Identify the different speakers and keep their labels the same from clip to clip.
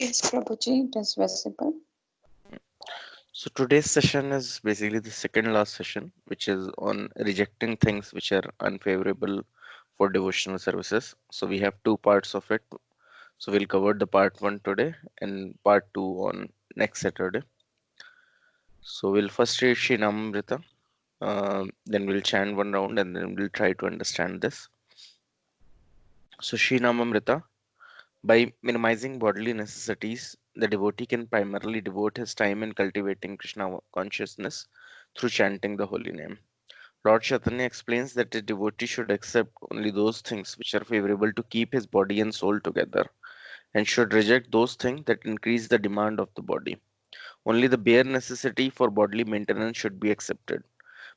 Speaker 1: Yes, Prabhuji, it is visible.
Speaker 2: So today's session is basically the second last session, which is on rejecting things which are unfavorable for devotional services. So we have two parts of it. So we'll cover the part one today and part two on next Saturday. So we'll first read Sri Namamrita, then we'll chant one round and then we'll try to understand this. So Sri Namamrita, by minimizing bodily necessities, the devotee can primarily devote his time in cultivating Krishna consciousness through chanting the holy name. Lord Chaitanya explains that a devotee should accept only those things which are favorable to keep his body and soul together, and should reject those things that increase the demand of the body. Only the bare necessity for bodily maintenance should be accepted.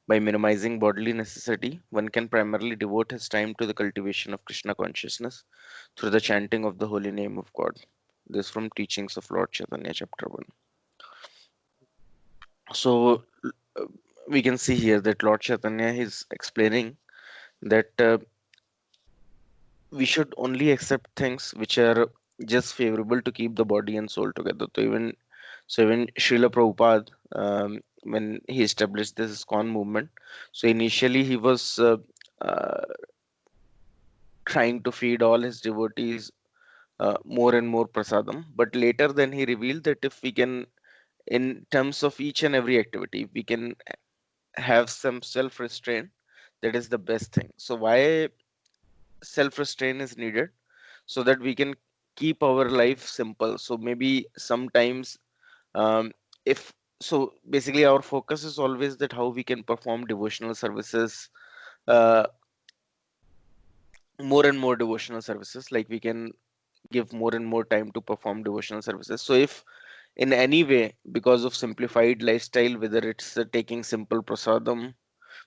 Speaker 2: By minimizing bodily necessity, one can primarily devote his time to the cultivation of Krishna consciousness through the chanting of the holy name of God. This from Teachings of Lord Chaitanya, chapter 1. So uh, we can see here that Lord Chaitanya is explaining that we should only accept things which are just favorable to keep the body and soul together. So even Srila Prabhupada, when he established this ISKCON movement, so initially he was uh, trying to feed all his devotees more and more prasadam, but later then he revealed that if we can, in terms of each and every activity, we can have some self restraint. That is the best thing. So why self restraint is needed? So that we can keep our life simple. So maybe sometimes, um, if so basically our focus is always that how we can perform devotional services, uh, more and more devotional services, like we can give more and more time to perform devotional services. So if in any way, because of simplified lifestyle, whether it's taking simple prasadam,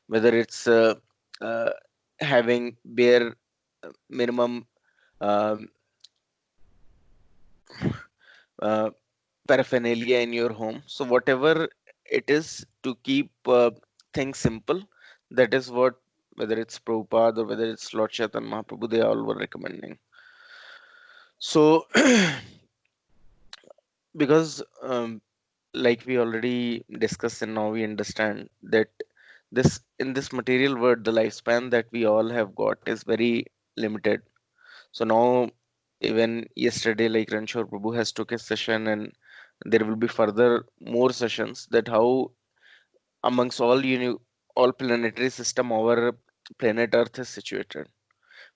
Speaker 2: whether it's uh, having bare minimum um, uh, paraphernalia in your home. So whatever it is to keep things simple, that is what, whether it's Prabhupada or whether it's Lord Chaitanya Mahaprabhu, they all were recommending. So because like we already discussed and now we understand that this in this material world, the lifespan that we all have got is very limited. So now, even yesterday, like Ranshore Prabhu has took a session, and there will be further more sessions that how amongst all planetary system our planet Earth is situated,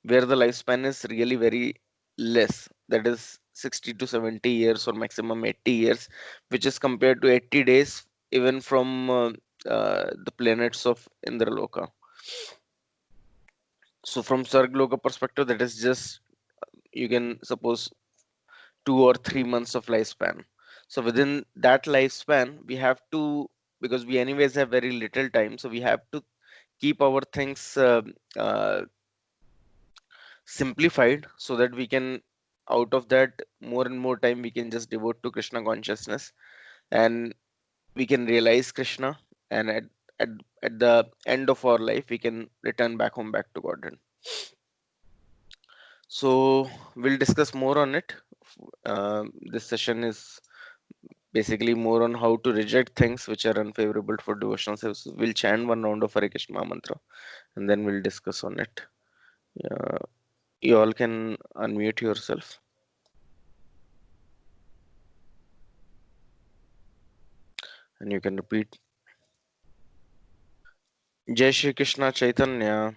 Speaker 2: where the lifespan is really very less. That is 60 to 70 years or maximum 80 years, which is compared to 80 days even from the planets of Indraloka. So from Sargloka perspective, that is just, you can suppose, 2 or 3 months of lifespan. So within that lifespan, we have to, because we anyways have very little time, so we have to keep our things simplified so that we can, out of that, more and more time we can just devote to Krishna consciousness, and we can realize Krishna, and at, at the end of our life we can return back home, back to Godhead. So we'll discuss more on it. This session is basically more on how to reject things which are unfavorable for devotional services. We'll chant one round of Hare Krishna mantra and then we'll discuss on it. Yeah, you all can unmute yourself and you can repeat. Jai Shri Krishna Chaitanya,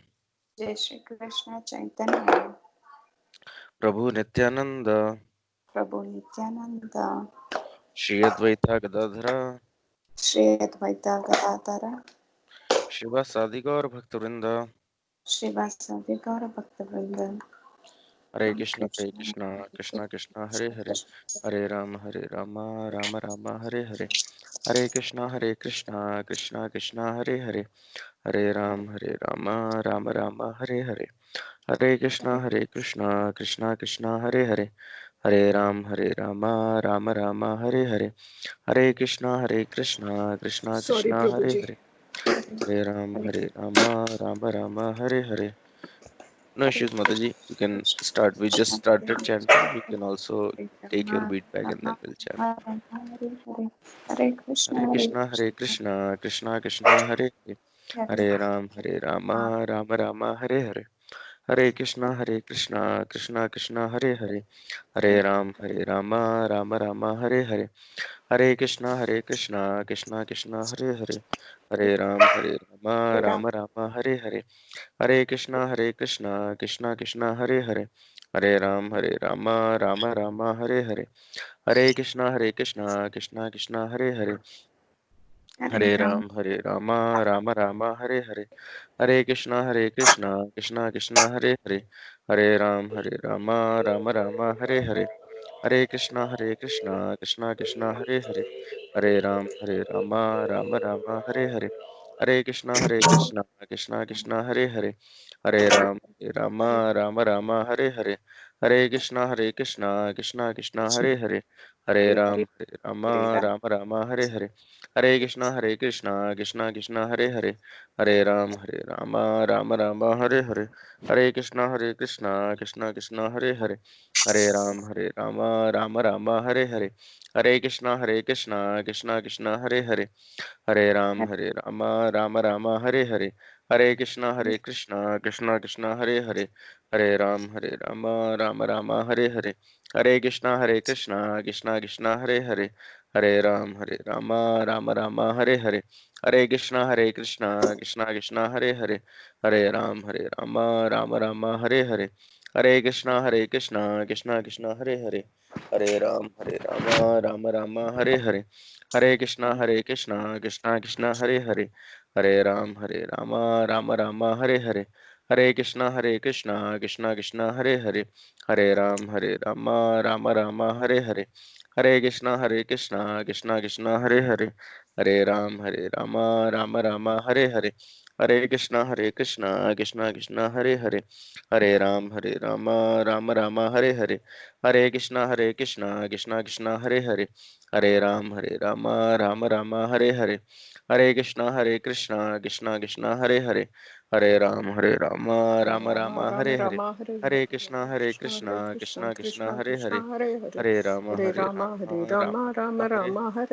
Speaker 1: Jai Shri Krishna Chaitanya,
Speaker 2: Prabhu Nityananda,
Speaker 1: Prabhu Nityananda,
Speaker 2: Shri Advaita Gadadhara,
Speaker 1: Shri Advaita Gadadhara,
Speaker 2: Shiva Sadigaur Bhaktivinoda,
Speaker 1: Srivasadi Gaura Bhaktivinoda,
Speaker 2: Hare
Speaker 1: Hare
Speaker 2: Krishna, Hare
Speaker 1: Krishna,
Speaker 2: Krishna,
Speaker 1: Hare
Speaker 2: Krishna Krishna, Hare
Speaker 1: Krishna,
Speaker 2: Hare,
Speaker 1: Krishna
Speaker 2: Hare Hare Rama, Rama Rama, Hare Hare, Hare Krishna, Hare Krishna, Krishna Krishna, Hare Hare, Hare Rama, Rama Rama, Hare Hare, Hare Krishna, Krishna Krishna, Hare Hare, Hare Rama, Rama Rama, Hare Hare, Hare Krishna, Krishna
Speaker 1: Sorry,
Speaker 2: Krishna, Hare
Speaker 1: Prabhuji.
Speaker 2: Hare, Hare Rama, Rama Rama, Hare Hare. No
Speaker 1: Hare
Speaker 2: issues, Mataji. You can start. We just
Speaker 1: Krishna,
Speaker 2: started
Speaker 1: Hare
Speaker 2: chanting. You can also take your
Speaker 1: Rama,
Speaker 2: beat back and then
Speaker 1: Rama,
Speaker 2: we'll chant.
Speaker 1: Rama, Hare Hare, Hare Krishna,
Speaker 2: Hare
Speaker 1: Hare
Speaker 2: Krishna, Hare
Speaker 1: Krishna,
Speaker 2: Krishna, Krishna Krishna, Hare Hare,
Speaker 1: Hare
Speaker 2: Hare Rama, Rama Rama, Hare Hare. Hare Krishna, Krishna Krishna, Hare Hare, Hare Rama, Rama Rama, Hare Hare. Hare Krishna, Krishna Krishna, Hare Hare, Hare Rama,
Speaker 1: Hare
Speaker 2: Rama Rama, Hare Hare. Hare Krishna, Krishna Krishna, Hare Hare. Hare Rama, Rama Rama, Hare Hare. Hare Krishna, Krishna Hare Hare.
Speaker 1: Hare
Speaker 2: Hare
Speaker 1: Ram,
Speaker 2: Rama, Rama Rama, Hare Hare. Hare Krishna, Krishna Hare Hare. Hare Rama, Rama Rama, Hare Hare. Hare Krishna, Krishna Hare Hare. Hare Rama, Rama Rama, Hare Hare. Hare Krishna, Krishna Hare Hare. Hare Rama, Rama Rama, Hare Hare. Hare Krishna, Krishna Hare Hare. Hare
Speaker 1: Hare
Speaker 2: Rama,
Speaker 1: Ram,
Speaker 2: Rama Rama, Hare Hare. Hare Krishna, Hare Hare. Hare Rama, Rama Rama, Hare Hare. Hare Krishna, Hare Hare. Hare Rama, Rama Rama, Hare Hare. Hare Krishna, Hare Hare. Hare Rama, Rama Rama, Hare Hare. Krishna, Hare Hare. Hare Rama, Rama Rama, Hare Hare. Krishna, Hare Hare. Hare Rama, Rama Rama, Hare Hare. Krishna, Hare Hare. Hare Rama, Rama Rama, Hare Hare. Krishna, Hare Hare. Hare Rama, Rama Rama, Hare Hare. Krishna, Hare Hare. Hare Rama, Rama Rama, Hare Hare. Krishna, Hare Hare. Hare Rama, Rama Rama, Hare Hare. Krishna, Hare Hare. Hare Rama, Rama Rama, Hare Hare. Krishna, Hare Hare. Hare Rama, Rama Rama, Hare Hare. Krishna, Hare Hare. Hare Rama, Rama Rama, Hare Hare. Krishna, Hare Hare. Hare Rama,
Speaker 3: Hare
Speaker 2: Rama
Speaker 3: Rama,
Speaker 2: Rama,
Speaker 3: Rama
Speaker 2: Hare Hare.
Speaker 3: Rama, Hare Hare,
Speaker 2: Hare
Speaker 3: Hare Krishna, Hare
Speaker 2: Krishna,
Speaker 3: Krishna, Krishna
Speaker 2: Hare
Speaker 3: Krishna,
Speaker 2: Hare.
Speaker 3: Hare Hare, Hare
Speaker 2: Hare
Speaker 3: Rama, Hare
Speaker 2: Rama, Rama
Speaker 3: Rama, Rama
Speaker 2: Rama, Hare
Speaker 3: Rama, Hare Hare,
Speaker 2: Hare Krishna,
Speaker 3: Hare
Speaker 2: Krishna
Speaker 3: Krishna,
Speaker 2: Krishna,
Speaker 3: Krishna
Speaker 2: Hare
Speaker 3: Krishna,
Speaker 2: Hare.
Speaker 3: Hare Hare,
Speaker 2: Hare
Speaker 3: Hare Rama, Hare
Speaker 2: Rama, Rama
Speaker 3: Rama,
Speaker 2: Rama, Hare Hare.
Speaker 3: Hare Hare,
Speaker 2: Hare
Speaker 3: Hare Krishna, Hare
Speaker 2: Krishna,
Speaker 3: Krishna,
Speaker 2: Krishna
Speaker 3: Krishna
Speaker 2: Hare
Speaker 3: Krishna,
Speaker 2: Hare.
Speaker 3: Hare Hare,
Speaker 2: Hare
Speaker 3: Rama, Hare
Speaker 2: Rama, Rama
Speaker 3: Rama,
Speaker 2: Rama, Hare
Speaker 3: Rama,
Speaker 2: Hare.
Speaker 3: Hare Hare,
Speaker 2: Hare
Speaker 3: Hare Krishna,
Speaker 2: Krishna,
Speaker 3: Hare
Speaker 2: Krishna
Speaker 3: Krishna,
Speaker 2: Krishna, Hare
Speaker 3: Krishna
Speaker 2: Hare.
Speaker 3: Krishna, Hare
Speaker 2: Hare
Speaker 3: Hare,
Speaker 2: Ram, Hare
Speaker 3: Hare
Speaker 2: Rama, Rama
Speaker 3: Rama,
Speaker 2: Rama,
Speaker 3: Rama
Speaker 2: Hare Hare.
Speaker 3: Rama, Hare Hare, Hare
Speaker 2: Hare
Speaker 3: Krishna, Hare Krishna,
Speaker 2: Krishna,
Speaker 3: Krishna
Speaker 2: Krishna Hare
Speaker 3: Krishna,
Speaker 2: Hare.
Speaker 3: Hare Hare, Hare Rama, Hare
Speaker 2: Rama
Speaker 3: Rama,
Speaker 2: Rama,
Speaker 3: Rama
Speaker 2: Hare Hare.
Speaker 3: Rama, Hare Hare,
Speaker 2: Hare
Speaker 3: Krishna Hare
Speaker 2: Krishna,
Speaker 3: Krishna,
Speaker 2: Krishna Krishna,
Speaker 3: Krishna
Speaker 2: Hare
Speaker 3: Krishna,
Speaker 2: Hare.
Speaker 3: Hare Hare,
Speaker 2: Hare Ram,
Speaker 3: Hare
Speaker 2: Hare
Speaker 3: Rama, Hare
Speaker 2: Rama,
Speaker 3: Rama,
Speaker 2: Rama
Speaker 3: Rama
Speaker 2: Rama, Hare
Speaker 3: Rama,
Speaker 2: Hare.
Speaker 3: Hare Hare,
Speaker 2: Hare
Speaker 3: Hare
Speaker 2: Krishna,
Speaker 3: Krishna,
Speaker 2: Krishna Krishna,
Speaker 3: Krishna
Speaker 2: Hare Hare.
Speaker 3: Krishna, Hare
Speaker 2: Hare
Speaker 3: Hare,
Speaker 2: Ram,
Speaker 3: Hare Rama.
Speaker 2: Hare Rama, Rama
Speaker 3: Rama
Speaker 2: Rama, Hare
Speaker 3: Rama,
Speaker 2: Hare.
Speaker 3: Hare Hare,
Speaker 2: Hare
Speaker 3: Hare Krishna, Hare
Speaker 2: Krishna,
Speaker 3: Krishna,
Speaker 2: Krishna
Speaker 3: Krishna
Speaker 2: Krishna, Hare
Speaker 3: Krishna,
Speaker 2: Hare.
Speaker 3: Hare Hare,
Speaker 2: Hare Ram, Hare
Speaker 3: Rama Hare
Speaker 2: Rama, Rama
Speaker 3: Rama,
Speaker 2: Rama,
Speaker 3: Rama
Speaker 2: Hare
Speaker 3: Rama,
Speaker 2: Hare.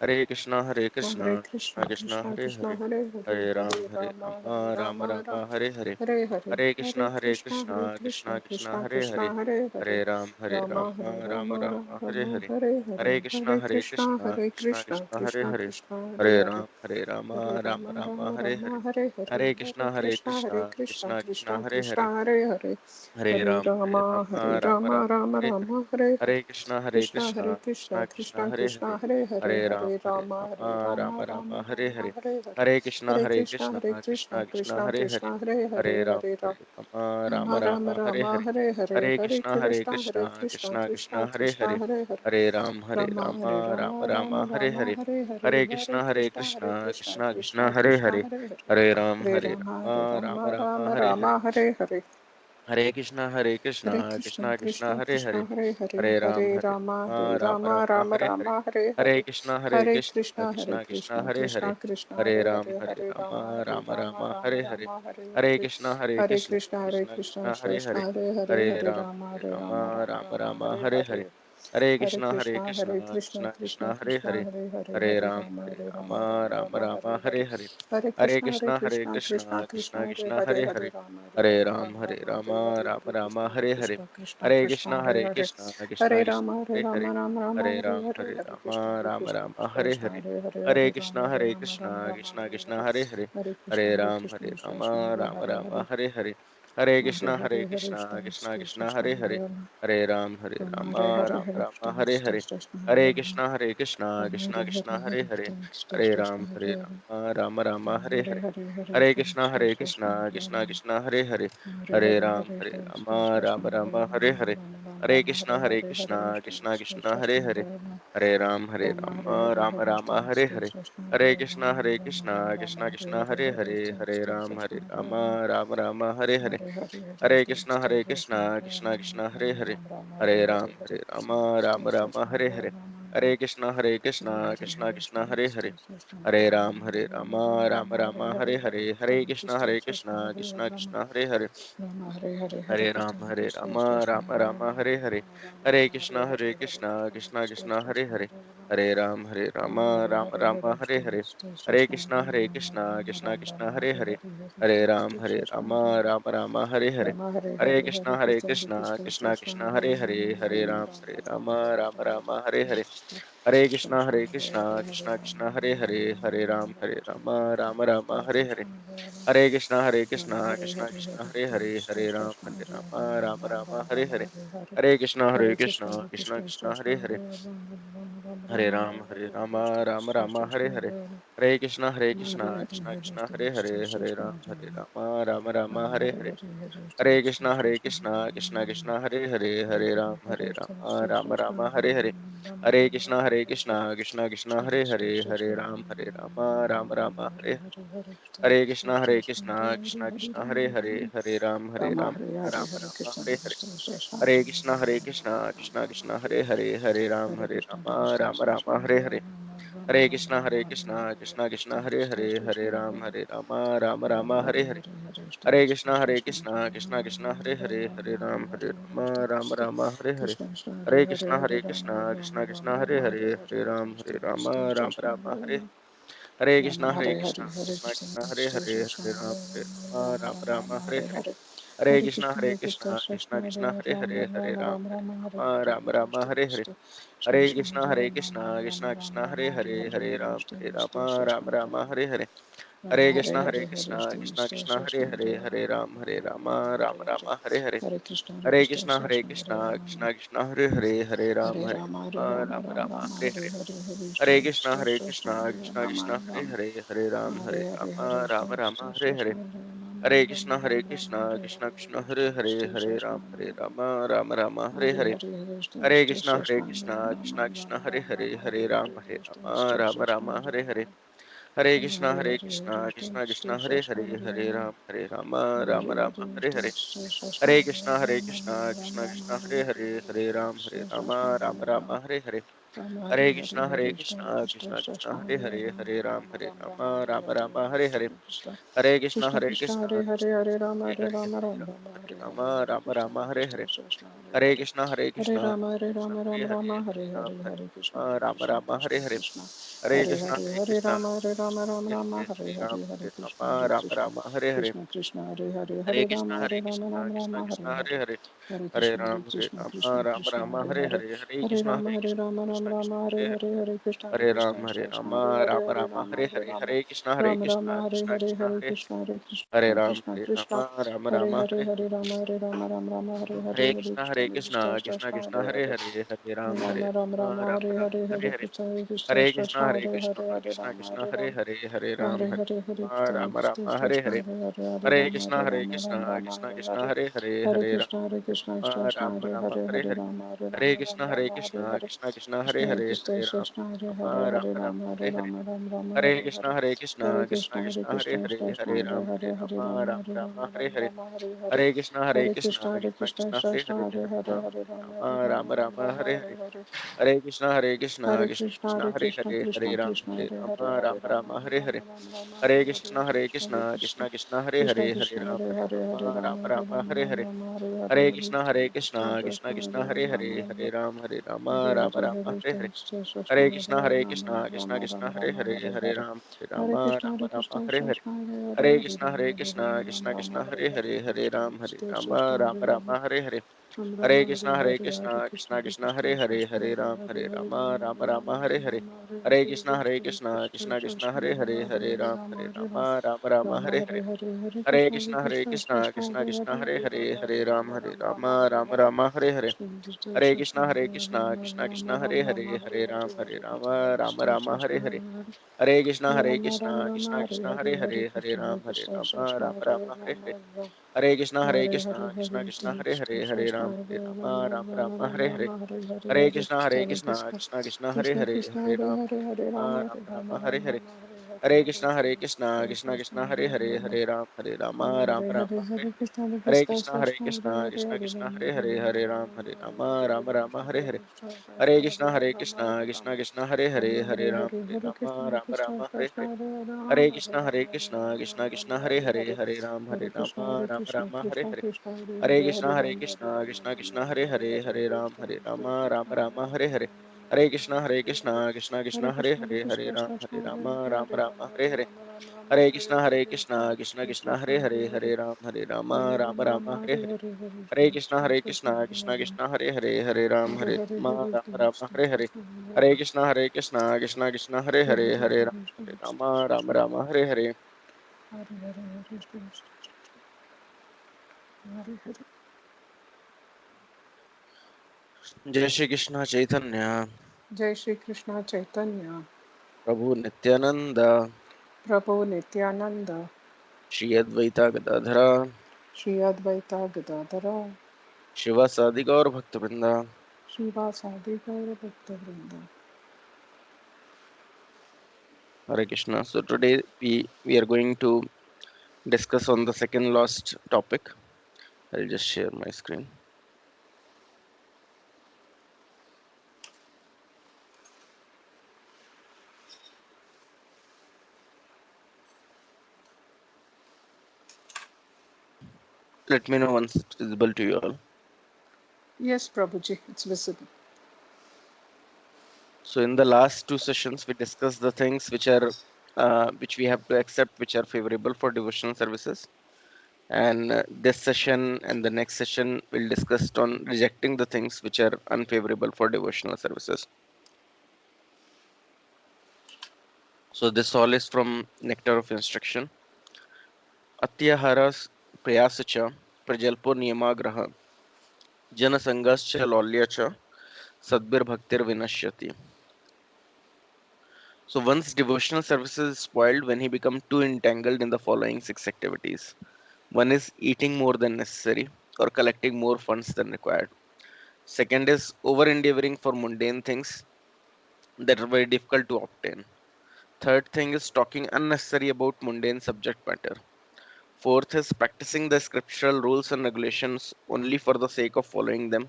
Speaker 3: Hare Hare,
Speaker 2: Hare
Speaker 3: Hare
Speaker 2: Krishna,
Speaker 3: Krishna,
Speaker 2: Krishna Krishna,
Speaker 3: Krishna
Speaker 2: Hare
Speaker 3: Krishna,
Speaker 2: Hare.
Speaker 3: Hare Hare,
Speaker 2: Hare Ram,
Speaker 3: Hare
Speaker 2: Hare
Speaker 3: Rama, Hare
Speaker 2: Rama, Rama
Speaker 3: Rama,
Speaker 2: Rama,
Speaker 3: Rama
Speaker 2: Hare Hare.
Speaker 3: Rama, Hare Hare,
Speaker 2: Hare
Speaker 3: Hare
Speaker 2: Krishna,
Speaker 3: Krishna,
Speaker 2: Krishna Krishna,
Speaker 3: Krishna
Speaker 2: Hare
Speaker 3: Krishna,
Speaker 2: Hare.
Speaker 3: Hare Hare,
Speaker 2: Hare Ram,
Speaker 3: Hare
Speaker 2: Hare
Speaker 3: Rama,
Speaker 2: Rama,
Speaker 3: Hare
Speaker 2: Rama
Speaker 3: Rama,
Speaker 2: Rama,
Speaker 3: Rama
Speaker 2: Hare Hare.
Speaker 3: Rama, Hare
Speaker 2: Hare
Speaker 3: Hare,
Speaker 2: Krishna,
Speaker 3: Hare
Speaker 2: Krishna,
Speaker 3: Krishna, Hare
Speaker 2: Krishna Krishna,
Speaker 3: Krishna,
Speaker 2: Hare Hare.
Speaker 3: Krishna Krishna,
Speaker 2: Hare
Speaker 3: Hare
Speaker 2: Ram,
Speaker 3: Hare,
Speaker 2: Hare
Speaker 3: Hare Rama,
Speaker 2: Rama,
Speaker 3: Hare
Speaker 2: Rama
Speaker 3: Rama,
Speaker 2: Rama,
Speaker 3: Rama
Speaker 2: Hare Hare.
Speaker 3: Rama, Hare
Speaker 2: Hare
Speaker 3: Hare,
Speaker 2: Krishna,
Speaker 3: Hare
Speaker 2: Krishna,
Speaker 3: Krishna, Hare
Speaker 2: Krishna
Speaker 3: Krishna,
Speaker 2: Krishna, Hare
Speaker 3: Krishna,
Speaker 2: Hare.
Speaker 3: Hare Hare,
Speaker 2: Hare
Speaker 3: Hare
Speaker 2: Ram,
Speaker 3: Rama,
Speaker 2: Hare
Speaker 3: Hare Rama,
Speaker 2: Rama,
Speaker 3: Rama
Speaker 2: Rama
Speaker 3: Rama,
Speaker 2: Rama,
Speaker 3: Hare
Speaker 2: Hare Hare.
Speaker 3: Hare,
Speaker 2: Hare
Speaker 3: Hare
Speaker 2: Krishna,
Speaker 3: Krishna, Hare
Speaker 2: Krishna,
Speaker 3: Krishna,
Speaker 2: Krishna
Speaker 3: Krishna
Speaker 2: Krishna, Hare
Speaker 3: Krishna,
Speaker 2: Hare.
Speaker 3: Hare Hare,
Speaker 2: Hare
Speaker 3: Hare
Speaker 2: Ram,
Speaker 3: Rama,
Speaker 2: Hare
Speaker 3: Hare Rama,
Speaker 2: Rama,
Speaker 3: Rama
Speaker 2: Rama
Speaker 3: Rama,
Speaker 2: Rama,
Speaker 3: Hare
Speaker 2: Hare
Speaker 3: Hare,
Speaker 2: Hare.
Speaker 3: Hare
Speaker 2: Hare
Speaker 3: Krishna, Hare
Speaker 2: Krishna,
Speaker 3: Krishna, Krishna
Speaker 2: Krishna
Speaker 3: Krishna,
Speaker 2: Krishna
Speaker 3: Hare
Speaker 2: Krishna,
Speaker 3: Hare,
Speaker 2: Hare
Speaker 3: Hare
Speaker 2: Hare.
Speaker 3: Rama, Hare
Speaker 2: Hare
Speaker 3: Rama,
Speaker 2: Ram,
Speaker 3: Rama
Speaker 2: Hare
Speaker 3: Rama, Hare
Speaker 2: Rama,
Speaker 3: Hare,
Speaker 2: Rama
Speaker 3: Hare
Speaker 2: Rama,
Speaker 3: Krishna, Hare
Speaker 2: Hare Hare.
Speaker 3: Krishna, Krishna
Speaker 2: Hare
Speaker 3: Krishna,
Speaker 2: Krishna,
Speaker 3: Hare Hare,
Speaker 2: Krishna
Speaker 3: Hare
Speaker 2: Krishna,
Speaker 3: Rama, Hare
Speaker 2: Hare Hare.
Speaker 3: Rama, Rama Rama,
Speaker 2: Hare
Speaker 3: Hare
Speaker 2: Ram,
Speaker 3: Hare,
Speaker 2: Hare
Speaker 3: Hare Krishna,
Speaker 2: Rama,
Speaker 3: Hare
Speaker 2: Rama
Speaker 3: Krishna,
Speaker 2: Rama,
Speaker 3: Krishna
Speaker 2: Hare
Speaker 3: Krishna,
Speaker 2: Hare.
Speaker 3: Hare Hare,
Speaker 2: Hare
Speaker 3: Hare
Speaker 2: Krishna,
Speaker 3: Rama, Hare Rama, Rama
Speaker 2: Krishna
Speaker 3: Rama,
Speaker 2: Krishna
Speaker 3: Hare
Speaker 2: Krishna,
Speaker 3: Hare,
Speaker 2: Hare Hare.
Speaker 3: Hare Krishna,
Speaker 2: Hare
Speaker 3: Hare
Speaker 2: Ram,
Speaker 3: Krishna,
Speaker 2: Hare
Speaker 3: Krishna Krishna,
Speaker 2: Rama,
Speaker 3: Hare
Speaker 2: Rama
Speaker 3: Hare,
Speaker 2: Rama,
Speaker 3: Hare
Speaker 2: Hare Hare. Hare
Speaker 3: Hare
Speaker 2: Krishna,
Speaker 3: Hare, Hare
Speaker 2: Krishna Krishna
Speaker 3: Krishna,
Speaker 2: Krishna,
Speaker 3: Krishna,
Speaker 2: Hare
Speaker 3: Hare
Speaker 2: Hare.
Speaker 3: Rama,
Speaker 2: Hare Ram, Hare
Speaker 3: Rama, Hare
Speaker 2: Rama,
Speaker 3: Hare,
Speaker 2: Rama
Speaker 3: Hare
Speaker 2: Rama, Hare
Speaker 3: Krishna,
Speaker 2: Hare.
Speaker 3: Krishna, Hare
Speaker 2: Hare
Speaker 3: Rama,
Speaker 2: Krishna, Krishna
Speaker 3: Rama,
Speaker 2: Krishna
Speaker 3: Hare
Speaker 2: Krishna,
Speaker 3: Hare,
Speaker 2: Hare
Speaker 3: Hare
Speaker 2: Hare.
Speaker 3: Krishna,
Speaker 2: Hare
Speaker 3: Krishna,
Speaker 2: Ram, Hare
Speaker 3: Hare Rama,
Speaker 2: Rama, Rama Rama,
Speaker 3: Rama,
Speaker 2: Hare
Speaker 3: Hare
Speaker 2: Hare.
Speaker 3: Hare, Hare
Speaker 2: Hare Krishna,
Speaker 3: Krishna, Krishna,
Speaker 2: Krishna
Speaker 3: Hare
Speaker 2: Krishna
Speaker 3: Rama,
Speaker 2: Krishna, Hare Hare.
Speaker 3: Hare
Speaker 2: Hare
Speaker 3: Hare,
Speaker 2: Ram,
Speaker 3: Hare
Speaker 2: Hare
Speaker 3: Krishna,
Speaker 2: Rama,
Speaker 3: Krishna,
Speaker 2: Rama
Speaker 3: Hare
Speaker 2: Rama, Hare
Speaker 3: Rama,
Speaker 2: Hare.
Speaker 3: Rama
Speaker 2: Hare
Speaker 3: Rama,
Speaker 2: Krishna,
Speaker 3: Hare Hare, Hare
Speaker 2: Krishna Krishna
Speaker 3: Krishna,
Speaker 2: Krishna, Hare
Speaker 3: Krishna,
Speaker 2: Hare.
Speaker 3: Hare Rama,
Speaker 2: Hare
Speaker 3: Rama, Hare
Speaker 2: Rama,
Speaker 3: Hare,
Speaker 2: Rama
Speaker 3: Hare
Speaker 2: Rama, Hare
Speaker 3: Krishna,
Speaker 2: Hare.
Speaker 3: Krishna,
Speaker 2: Hare
Speaker 3: Hare
Speaker 2: Krishna,
Speaker 3: Rama, Rama
Speaker 2: Krishna
Speaker 3: Rama,
Speaker 2: Krishna
Speaker 3: Rama,
Speaker 2: Krishna,
Speaker 3: Hare
Speaker 2: Hare
Speaker 3: Hare, Hare
Speaker 2: Hare. Hare
Speaker 3: Krishna,
Speaker 2: Ram, Hare
Speaker 3: Krishna, Hare Rama,
Speaker 2: Rama, Rama Rama, Hare Hare.
Speaker 3: Hare Hare, Hare
Speaker 2: Hare
Speaker 3: Krishna,
Speaker 2: Krishna,
Speaker 3: Krishna,
Speaker 2: Krishna
Speaker 3: Hare
Speaker 2: Krishna,
Speaker 3: Rama,
Speaker 2: Hare Hare.
Speaker 3: Rama Rama, Hare
Speaker 2: Hare Ram,
Speaker 3: Hare,
Speaker 2: Hare
Speaker 3: Hare Krishna,
Speaker 2: Rama,
Speaker 3: Krishna,
Speaker 2: Rama Rama,
Speaker 3: Krishna,
Speaker 2: Hare
Speaker 3: Hare
Speaker 2: Hare.
Speaker 3: Rama,
Speaker 2: Hare Krishna Krishna Krishna Hare Hare, Hare Ram Rama Rama Hare Hare, Hare Krishna Krishna Hare Hare, Hare Rama Rama Hare Hare, Hare Krishna Krishna Hare Hare, Hare Rama Rama Hare Hare, Hare Krishna Krishna Hare Hare, Hare Rama Rama Hare Hare, Hare Krishna Krishna Hare Hare, Hare Rama Hare Hare, Hare Krishna Hare Hare, Hare Rama Hare Hare, Hare Krishna Hare Hare, Hare Rama Hare Hare, Hare Krishna Hare Hare, Hare Rama Hare Hare, Hare Krishna Hare Hare, Hare Rama Hare Hare, Hare Krishna Hare Hare, Hare Rama Hare Hare, Hare Krishna Hare Hare, Hare Rama Hare Hare, Hare Krishna Hare Hare, Hare Rama Hare Hare, Hare Krishna Hare Hare, Hare Rama Hare Hare, Hare Krishna Hare Hare, Hare Rama Hare Hare, Hare Krishna Hare Hare, Hare Rama Hare Hare, Hare Krishna Hare Hare, Hare Rama Hare Hare, Hare Krishna Hare Hare, Hare Rama Hare Hare, Hare Krishna Hare Hare, Hare Rama Hare Hare, Hare Krishna Hare Hare, Hare Rama Hare Hare, Hare Krishna Hare Hare, Hare Rama Hare Hare, Hare Krishna Hare Hare, Hare Rama Hare Hare, Hare Krishna Hare Hare, Hare Rama Hare Hare, Hare Krishna Hare Hare, Hare Rama Hare Hare, Hare Krishna Hare Hare, Hare Rama Hare Hare, Hare Krishna Hare Hare, Hare Rama Hare Hare, Hare Krishna Hare Hare, Hare Rama Hare Hare, Hare Krishna Hare Hare, Hare Rama Hare Hare, Hare Krishna Hare Hare, Rama Hare Hare, Hare Krishna Hare Hare, Rama Hare Hare, Hare Krishna Hare Hare, Rama Hare Hare, Hare Krishna Hare Hare, Hare Rama Hare Hare, Hare Krishna Hare Hare, Hare Rama Hare Hare, Hare Krishna Hare Hare Rama Hare Hare, Hare Krishna Hare Hare, Hare Rama Hare Hare, Hare Krishna Hare Hare, Hare Rama Hare Hare, Hare Krishna Hare Hare, Hare Rama Hare Hare, Hare Krishna Hare Hare, Hare Rama Hare Hare, Hare Krishna Hare Hare, Hare Rama Hare Hare, Hare Krishna Hare Hare, Hare Rama Hare Hare, Hare Krishna Hare Hare, Hare Rama Hare Hare, Hare Krishna Hare Hare, Hare Rama Hare Hare, Hare Krishna Hare Hare, Hare Rama Hare Hare, Hare Krishna Hare Hare, Hare Rama Hare Hare, Hare Krishna Hare Hare, Hare Rama Hare Hare, Hare Krishna Hare Hare, Hare Rama Hare Hare, Hare Krishna Hare Hare, Hare Rama Hare Hare, Hare Krishna Hare Hare, Hare Rama Hare Hare, Hare Krishna Hare Hare, Hare Rama Hare Hare, Hare Krishna Hare Hare, Hare Rama Hare Hare, Hare Krishna Hare Hare, Hare Rama Hare Hare, Hare Krishna Hare Hare, Hare Rama Hare Hare, Hare Krishna, Krishna Krishna, Hare Hare, Hare Rama, Rama Rama, Hare Hare. Hare Krishna, Krishna Krishna, Hare Hare, Hare Rama, Rama Rama, Hare Hare. Hare Krishna, Krishna Krishna, Hare Hare, Hare Rama, Rama Rama, Hare Hare. Hare Krishna, Krishna Krishna, Hare Hare, Hare Rama, Rama Rama, Hare Hare. Hare Krishna, Krishna Krishna, Hare Hare, Hare Rama, Rama Rama, Hare Hare. Hare Krishna, Krishna Krishna, Hare Hare, Hare Rama, Rama Rama, Hare Hare. Hare Krishna, Krishna Krishna, Hare Hare, Hare Rama, Rama Rama, Hare Hare. Hare Krishna, Krishna Krishna, Hare Hare, Hare Rama, Rama Rama, Hare Hare. Hare Krishna, Krishna Krishna, Hare Hare, Hare Rama, Rama Rama, Hare Hare. Jai Shri Krishna Chaitanya,
Speaker 3: Jai Shri Krishna Chaitanya,
Speaker 2: Prabhu Nityananda,
Speaker 3: Prabhu Nityananda,
Speaker 2: Shri Advaita Gadadhara,
Speaker 3: Shri Advaita Gadadhara,
Speaker 2: Shiva Sadi Gaur Bhaktivinoda.
Speaker 3: Shiva Sadi Gaura Bhakta Vrinda.
Speaker 2: Hare Krishna. So today we are going to discuss on the second last topic. I'll just share my screen. Let me know once it's visible to you all.
Speaker 3: Yes, Prabhuji, it's visible.
Speaker 2: So in the last two sessions, we discussed the things which are which we have to accept, which are favorable for devotional services. And this session and the next session will discuss on rejecting the things which are unfavorable for devotional services. So this all is from Nectar of Instruction. Atyaharas prayasacha prajalpo niyamagraha janasangascha lolyacha sadbir bhaktir vinashyati. So one's devotional services is spoiled when he becomes too entangled in the following six activities. One is eating more than necessary or collecting more funds than required. Second is over endeavoring for mundane things that are very difficult to obtain. Third thing is talking unnecessary about mundane subject matter. Fourth is practicing the scriptural rules and regulations only for the sake of following them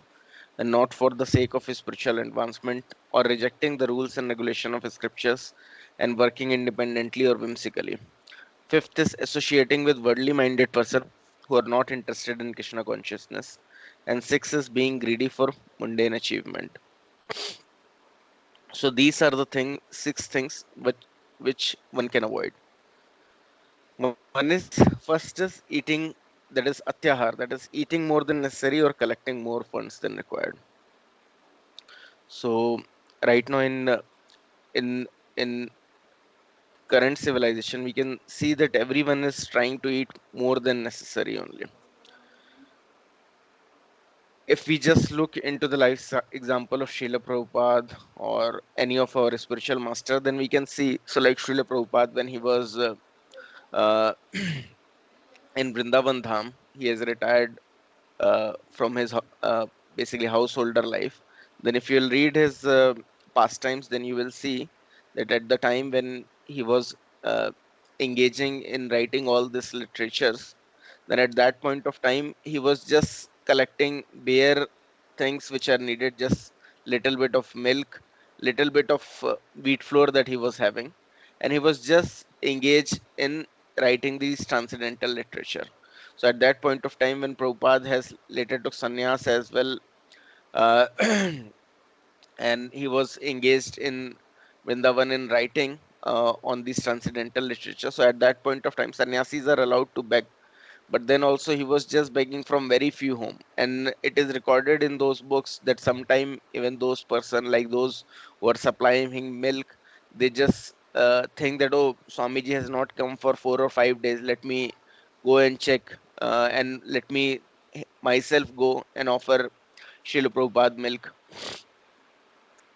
Speaker 2: and not for the sake of his spiritual advancement, or rejecting the rules and regulation of his scriptures and working independently or whimsically. Fifth is associating with worldly minded person who are not interested in Krishna consciousness. And sixth is being greedy for mundane achievement. So these are the six things which one can avoid. One is first is eating, that is atyahar, that is eating more than necessary or collecting more funds than required. So right now in in current civilization, we can see that everyone is trying to eat more than necessary only. If we just look into the example of Srila Prabhupada or any of our spiritual master, then we can see, so like Srila Prabhupada, when he was uh, in Vrindavan Dham, he has retired from his basically householder life. Then if you'll read his pastimes, then you will see that at the time when he was engaging in writing all these literatures, then at that point of time he was just collecting bare things which are needed, just little bit of milk, little bit of wheat flour that he was having, and he was just engaged in writing these transcendental literature. So at that point of time, when Prabhupada has later took sannyas as well, uh, and he was engaged in Vrindavan in writing on these transcendental literature. So at that point of time, sannyasis are allowed to beg, but then also he was just begging from very few home, and it is recorded in those books that sometime even those person, like those who are supplying him milk, they just think that, oh, Swamiji has not come for 4 or 5 days, let me go and check, and let me myself go and offer Srila Prabhupada milk.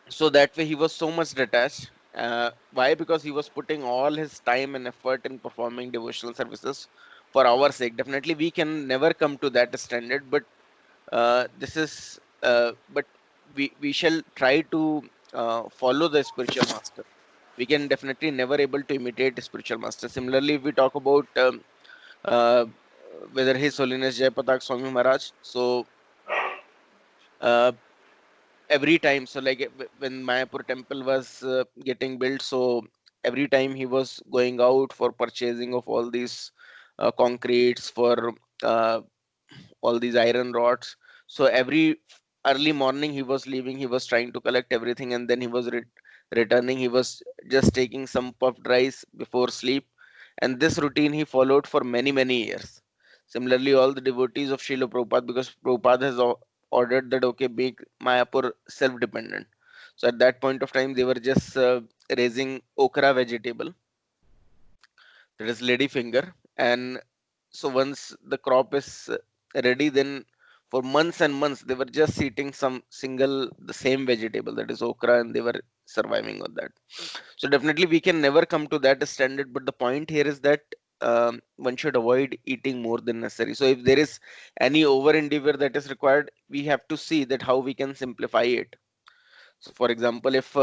Speaker 2: So that way he was so much detached. Why? Because he was putting all his time and effort in performing devotional services for our sake. Definitely we can never come to that standard, but this is but we shall try to follow the spiritual master. we can definitely never able to imitate a spiritual master. Similarly, if we talk about uh, whether His Holiness Jayapatak Swami Maharaj, so uh, every time, so like when Mayapur temple was getting built, so every time he was going out for purchasing of all these concretes for uh, all these iron rods. So every early morning he was leaving, he was trying to collect everything, and then he was returning. He was just taking some puffed rice before sleep, and this routine he followed for many years. Similarly, all the devotees of Srila Prabhupada, because Prabhupada has ordered that okay, make Mayapur self-dependent. So at that point of time, they were just raising okra vegetable, that is lady finger, and so once the crop is ready, then for months and months they were just eating some single the same vegetable, that is okra, and they were surviving on that. So definitely we can never come to that standard, but the point here is that one should avoid eating more than necessary. So if there is any over endeavor that is required, we have to see that how we can simplify it. So for example, if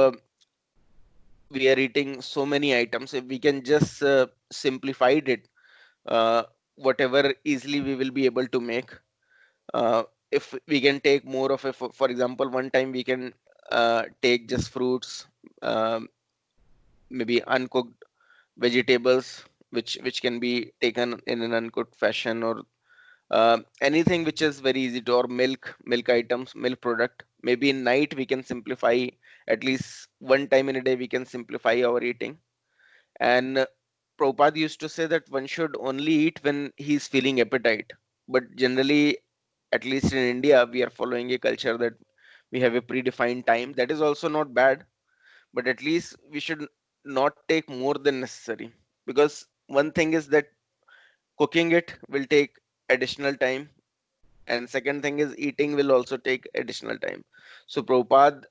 Speaker 2: we are eating so many items, if we can just simplify it, uh, whatever easily we will be able to make. If we can take more of a, for example, one time we can take just fruits, um, maybe uncooked vegetables, which can be taken in an uncooked fashion, or anything which is very easy to, or milk items, milk product. Maybe in night we can simplify, at least one time in a day we can simplify our eating. And Prabhupada used to say that one should only eat when he's feeling appetite. But generally, at least in India, we are following a culture that we have a predefined time. That is also not bad, but at least we should not take more than necessary. Because one thing is that cooking it will take additional time, and second thing is eating will also take additional time. So Prabhupada,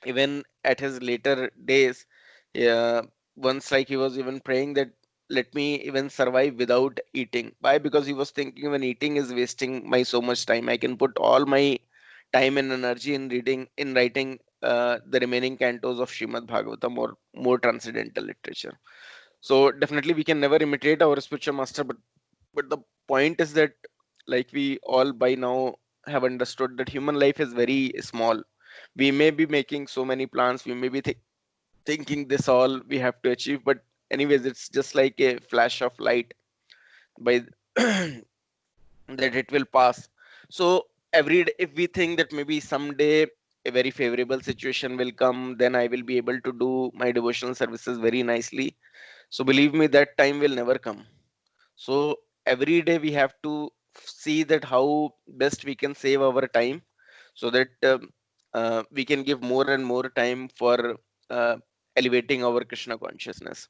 Speaker 2: even at his later days, yeah, once like he was even praying that let me even survive without eating. Why? Because he was thinking when eating is wasting my so much time, I can put all my time and energy in reading, in writing the remaining cantos of Srimad Bhagavatam or more transcendental literature. So definitely we can never imitate our spiritual master, but the point is that like we all by now have understood that human life is very small. We may be making so many plans, we may be thinking this all we have to achieve, but anyways it's just like a flash of light by that it will pass. So every day if we think that maybe someday a very favorable situation will come, then I will be able to do my devotional services very nicely, so believe me that time will never come. So every day we have to see that how best we can save our time, so that we can give more and more time for uh, elevating our Krishna consciousness,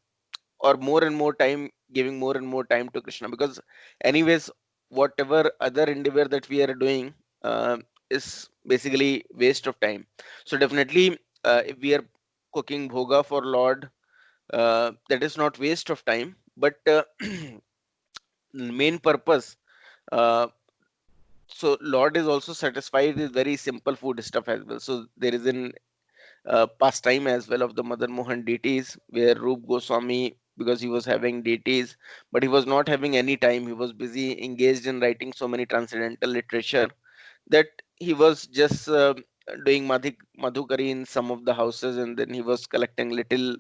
Speaker 2: or more and more time giving more and more time to Krishna. Because anyways, whatever other endeavor that we are doing is basically waste of time. So definitely, if we are cooking bhoga for Lord, that is not waste of time, but main purpose. Uh, so Lord is also satisfied with very simple food stuff as well. So there is an pastime as well of the Madan Mohan deities, where Rup Goswami, because he was having deities, but he was not having any time. He was busy engaged in writing so many transcendental literature that he was just doing madhukari in some of the houses, and then he was collecting little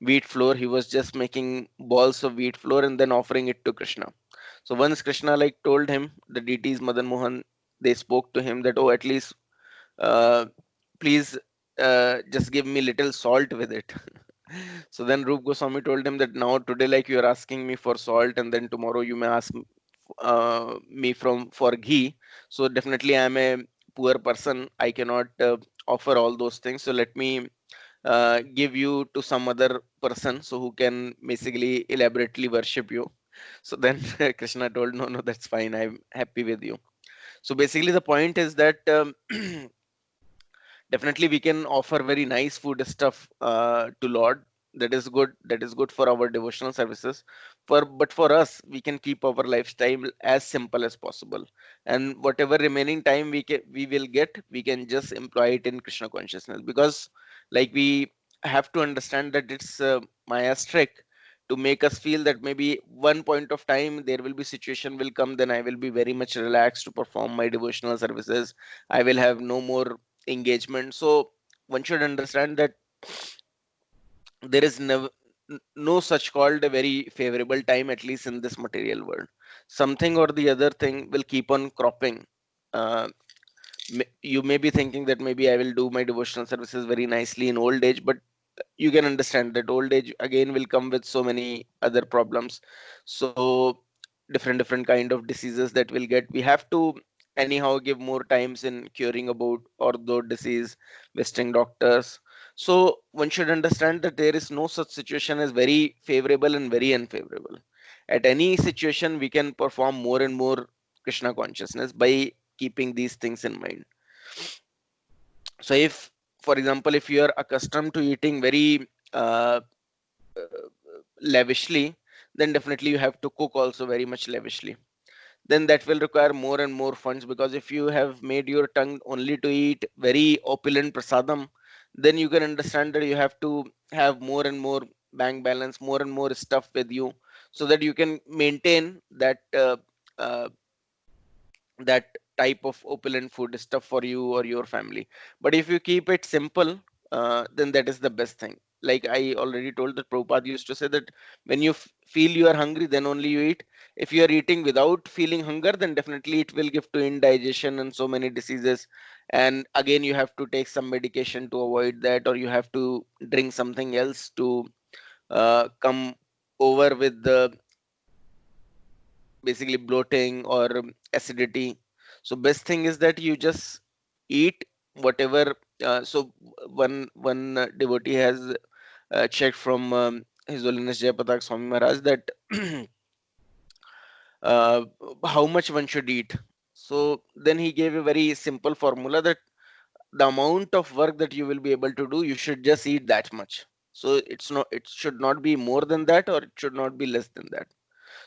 Speaker 2: wheat flour. He was just making balls of wheat flour and then offering it to Krishna. So once Krishna like told him, the deities Madan Mohan, they spoke to him that, oh, at least uh, please just give me little salt with it. So then Rup Goswami told him that now today like you are asking me for salt, and then tomorrow you may ask me from for ghee. So definitely I am a poor person, I cannot offer all those things, so let me give you to some other person so who can basically elaborately worship you. So then Krishna told, no, no, that's fine, I'm happy with you. So basically the point is that definitely we can offer very nice food stuff to Lord. That is good, that is good for our devotional services. But for us, we can keep our lifestyle as simple as possible, and whatever remaining time we will get, we can just employ it in Krishna consciousness. Because like we have to understand that it's Maya's trick to make us feel that maybe one point of time there will be situation will come, then I will be very much relaxed to perform my devotional services. I will have no more engagement. So one should understand that there is never no such called a very favorable time, at least in this material world. Something or the other thing will keep on cropping. uh, you may be thinking that maybe I will do my devotional services very nicely in old age, but you can understand that old age again will come with so many other problems. So different kind of diseases that will get, we have to anyhow give more times in curing about ortho disease, visiting doctors. So one should understand that there is no such situation as very favorable and very unfavorable. At any situation we can perform more and more Krishna consciousness by keeping these things in mind. So if, for example, if you are accustomed to eating very lavishly, then definitely you have to cook also very much lavishly. Then that will require more and more funds, because if you have made your tongue only to eat very opulent prasadam, then you can understand that you have to have more and more bank balance, more and more stuff with you, so that you can maintain uh, that type of opulent food stuff for you or your family. But if you keep it simple, then that is the best thing. Like I already told, that Prabhupada used to say that when you feel you are hungry, then only you eat. If you are eating without feeling hunger, then definitely it will give to indigestion and so many diseases. And again, you have to take some medication to avoid that, or you have to drink something else to come over with the basically bloating or acidity. So best thing is that you just eat whatever. So one devotee has checked from His Holiness Jayapatak Swami Maharaj that uh, how much one should eat. So then he gave a very simple formula that the amount of work that you will be able to do, you should just eat that much. So it should not be more than that, or it should not be less than that.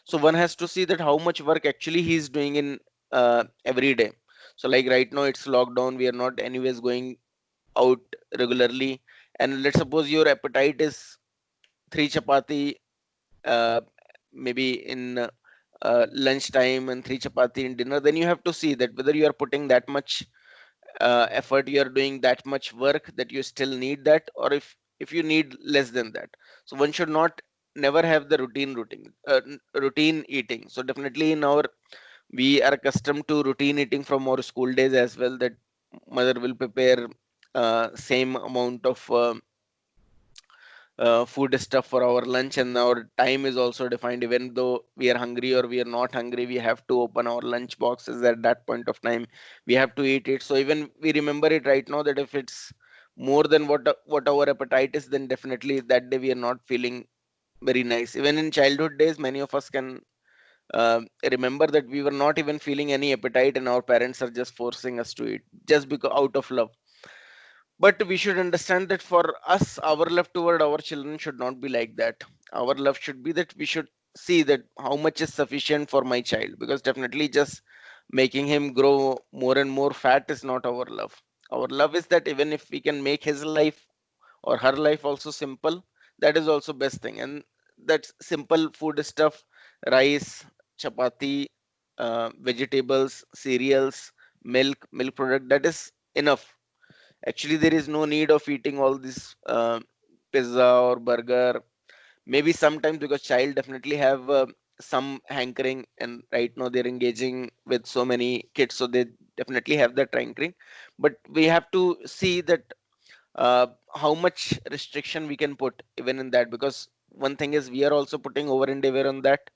Speaker 2: So one has to see that how much work actually he is doing in every day. So like right now it's lockdown, we are not anyways going out regularly, and let's suppose your appetite is three chapati uh, maybe in lunch time and three chapati in dinner. Then you have to see that whether you are putting that much effort, you are doing that much work, that you still need that, or if you need less than that. So one should not never have the routine eating. So definitely in our, we are accustomed to routine eating from our school days as well, that mother will prepare same amount of food stuff for our lunch, and our time is also defined. Even though we are hungry or we are not hungry, we have to open our lunch boxes at that point of time, we have to eat it. So even we remember it right now, that if it's more than what our appetite is, then definitely that day we are not feeling very nice. Even in childhood days, many of us can remember that we were not even feeling any appetite, and our parents are just forcing us to eat just because out of love. But we should understand that for us, our love toward our children should not be like that. Our love should be that we should see that how much is sufficient for my child, because definitely just making him grow more and more fat is not our love. Our love is that even if we can make his life or her life also simple, that is also best thing. And that's simple food stuff: rice, chapati, vegetables, cereals, milk product, that is enough. Actually there is no need of eating all this pizza or burger. Maybe sometimes, because child definitely have some hankering, and right now they're engaging with so many kids, so they definitely have that hankering. But we have to see that uh, how much restriction we can put even in that, because one thing is we are also putting over endeavor on that,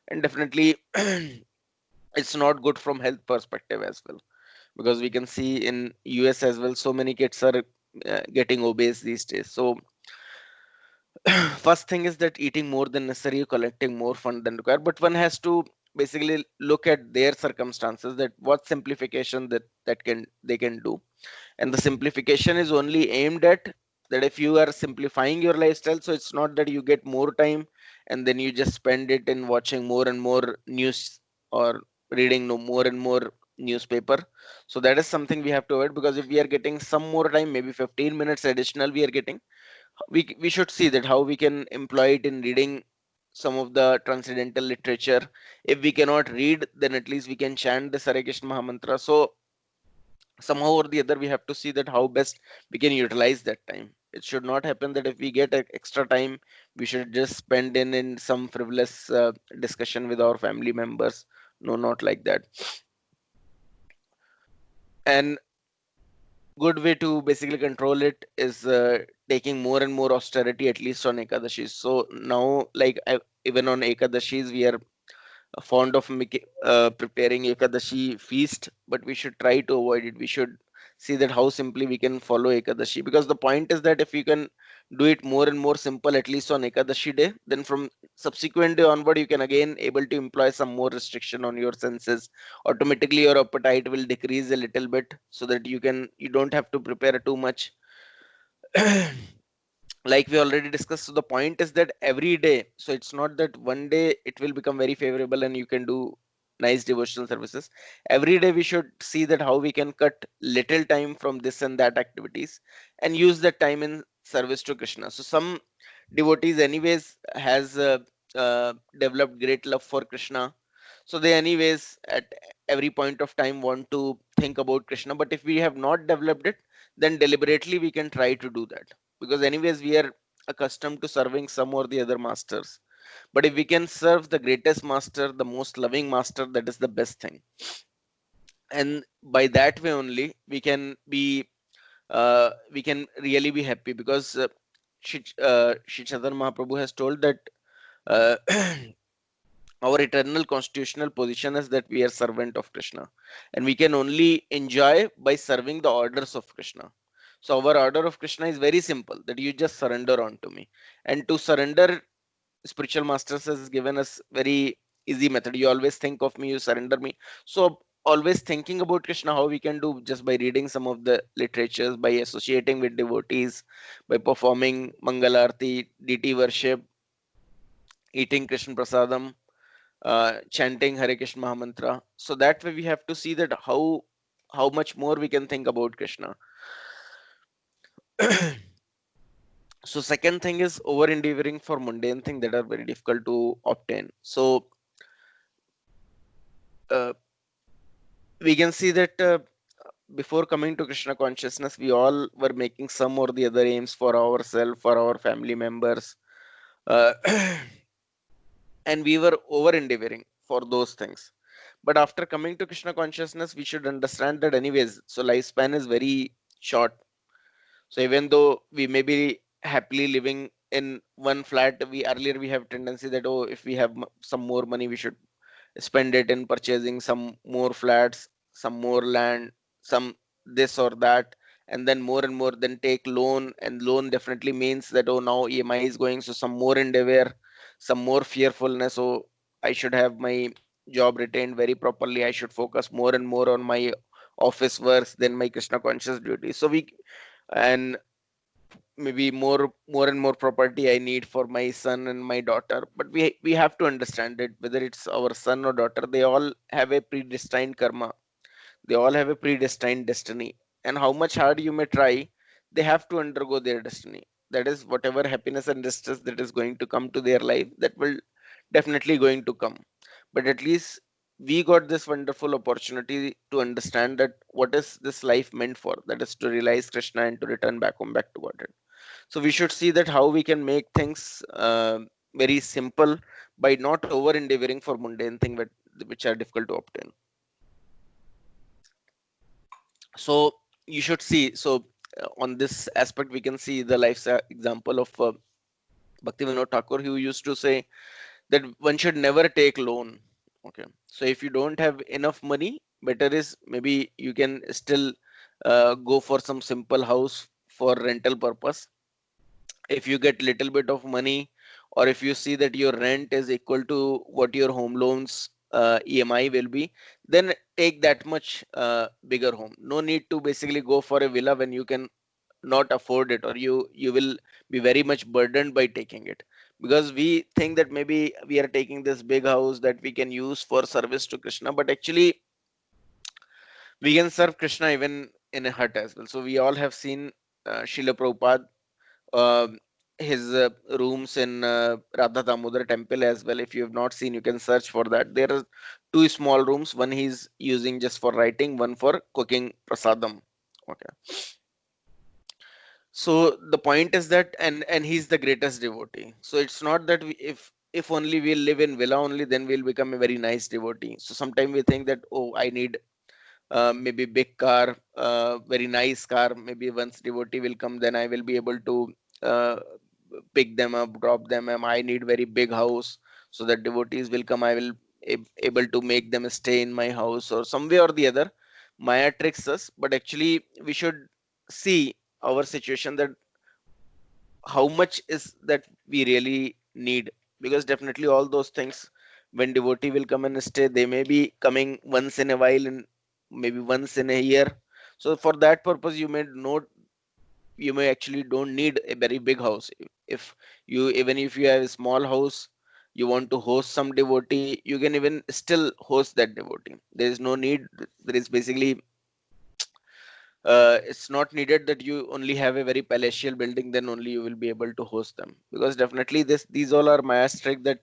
Speaker 2: and definitely it's not good from health perspective as well, because we can see in US as well, so many kids are getting obese these days. So first thing is that eating more than necessary, collecting more fund than required, but one has to basically look at their circumstances, that what simplification that can they can do. And the simplification is only aimed at that if you are simplifying your lifestyle, so it's not that you get more time and then you just spend it in watching more and more news, or reading no more and more newspaper. So that is something we have to avoid, because if we are getting some more time, maybe 15 minutes additional we are getting, we should see that how we can employ it in reading some of the transcendental literature. If we cannot read, then at least we can chant the Hare Krishna Mahamantra. So somehow or the other we have to see that how best we can utilize that time. It should not happen that if we get extra time, we should just spend in some frivolous discussion with our family members. No, not like that. And good way to basically control it is taking more and more austerity, at least on Ekadashis. So now, like even on Ekadashis, we are fond of preparing Ekadashi feast, but we should try to avoid it. We should see that how simply we can follow Ekadashi, because the point is that if you can do it more and more simple, at least on Ekadashi day, then from subsequent day onward, you can again able to employ some more restriction on your senses. Automatically, your appetite will decrease a little bit, so that you don't have to prepare too much. Like we already discussed, so the point is that every day, so it's not that one day it will become very favorable and you can do nice devotional services. Every day we should see that how we can cut little time from this and that activities and use that time in service to Krishna. So some devotees anyways has developed great love for Krishna, so they anyways at every point of time want to think about Krishna. But if we have not developed it, then deliberately we can try to do that, because anyways we are accustomed to serving some or the other masters. But if we can serve the greatest master, the most loving master, that is the best thing. And by that way only we can really be happy, because Shri Chaitanya Mahaprabhu has told that uh, our eternal constitutional position is that we are servant of Krishna, and we can only enjoy by serving the orders of Krishna. So our order of Krishna is very simple, that you just surrender unto me. And to surrender, spiritual masters has given us very easy method. You always think of me, you surrender me. So always thinking about Krishna, how we can do, just by reading some of the literatures, by associating with devotees, by performing Mangalarti, deity worship, eating Krishna Prasadam, chanting Hare Krishna Mahamantra. So that way we have to see that how much more we can think about Krishna. So second thing is over endeavoring for mundane things that are very difficult to obtain. So uh, we can see that before coming to Krishna consciousness, we all were making some or the other aims for ourselves, for our family members, uh, and we were over endeavoring for those things. But after coming to Krishna consciousness, we should understand that anyways, so lifespan is very short. So even though we may be happily living in one flat, we have tendency that, oh, if we have some more money, we should spend it in purchasing some more flats, some more land, some this or that, and then more and more then take loan. And loan definitely means that, oh, now EMI is going, so some more endeavor, some more fearfulness. So I should have my job retained very properly, I should focus more and more on my office works than my Krishna conscious duty. So we and maybe more and more property I need for my son and my daughter. But we have to understand that whether it's our son or daughter, they all have a predestined karma, they all have a predestined destiny. And how much hard you may try, they have to undergo their destiny. That is, whatever happiness and distress that is going to come to their life, that will definitely going to come. But at least we got this wonderful opportunity to understand that what is this life meant for, that is to realize Krishna and to return back home, back to Godhead. So we should see that how we can make things very simple by not over endeavoring for mundane things which are difficult to obtain. So you should see. So on this aspect, we can see the life example of Bhaktivinoda Thakur, who used to say that one should never take loan. Okay, so if you don't have enough money, better is maybe you can still go for some simple house for rental purpose. If you get little bit of money, or if you see that your rent is equal to what your home loans EMI will be, then take that much bigger home. No need to basically go for a villa when you can not afford it, or you will be very much burdened by taking it. Because we think that maybe we are taking this big house that we can use for service to Krishna, but actually we can serve Krishna even in a hut as well. So we all have seen Srila Prabhupada his rooms in Radha Damodar temple as well. If you have not seen, you can search for that. There are two small rooms. One he's using just for writing, one for cooking prasadam. Okay. So the point is that, and he's the greatest devotee. So it's not that if only we'll live in villa only, then we'll become a very nice devotee. So sometimes we think that, oh, I need maybe big car, very nice car. Maybe once devotee will come, then I will be able to uh, pick them up, drop them. I need very big house so that devotees will come. I will able to make them stay in my house or some way or the other. Maya tricks us, but actually we should see our situation, that how much is that we really need, because definitely all those things, when devotee will come and stay, they may be coming once in a while and maybe once in a year. So for that purpose, you may actually don't need a very big house. If you, even if you have a small house, you want to host some devotee, you can even still host that devotee. There is no need. There is basically it's not needed that you only have a very palatial building, then only you will be able to host them, because definitely these all are Maya's trick, that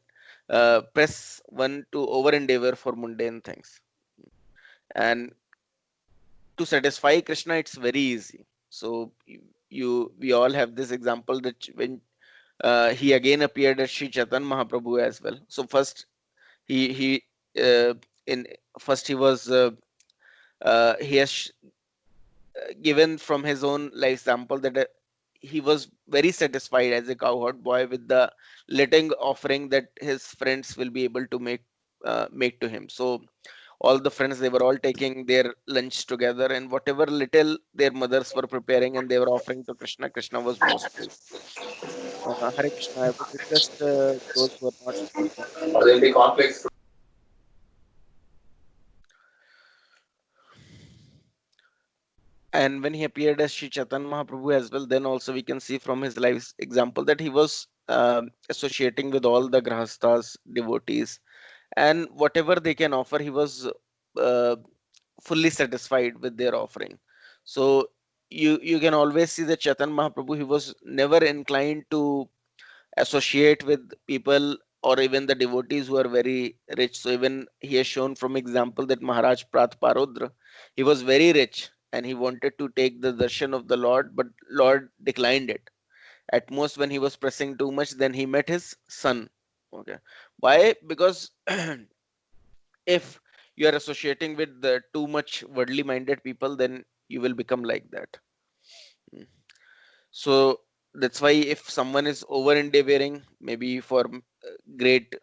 Speaker 2: press one to over endeavor for mundane things. And to satisfy Krishna, it's very easy. So we all have this example that when he again appeared as Sri Chaitan Mahaprabhu as well. So first he uh, in first he was he has given from his own life example that he was very satisfied as a cowherd boy with the letting offering that his friends will be able to make to him. So all the friends, they were all taking their lunch together, and whatever little their mothers were preparing and they were offering to Krishna, Krishna was most pleased. Hare Krishna, I would request those who are not speaking.
Speaker 4: There will be conflicts.
Speaker 2: And when he appeared as Sri Chaitanya Mahaprabhu as well, then also we can see from his life example that he was associating with all the grahastas, devotees, and whatever they can offer, he was uh, fully satisfied with their offering. So you can always see that Chaitanya Mahaprabhu, he was never inclined to associate with people or even the devotees who are very rich. So even he has shown from example that Maharaj Prat Parodra, he was very rich and he wanted to take the darshan of the Lord, but Lord declined it. At most, when he was pressing too much, then he met his son. Okay, why? Because if you are associating with the too much worldly minded people, then you will become like that. Mm. So that's why if someone is over endeavoring, maybe for great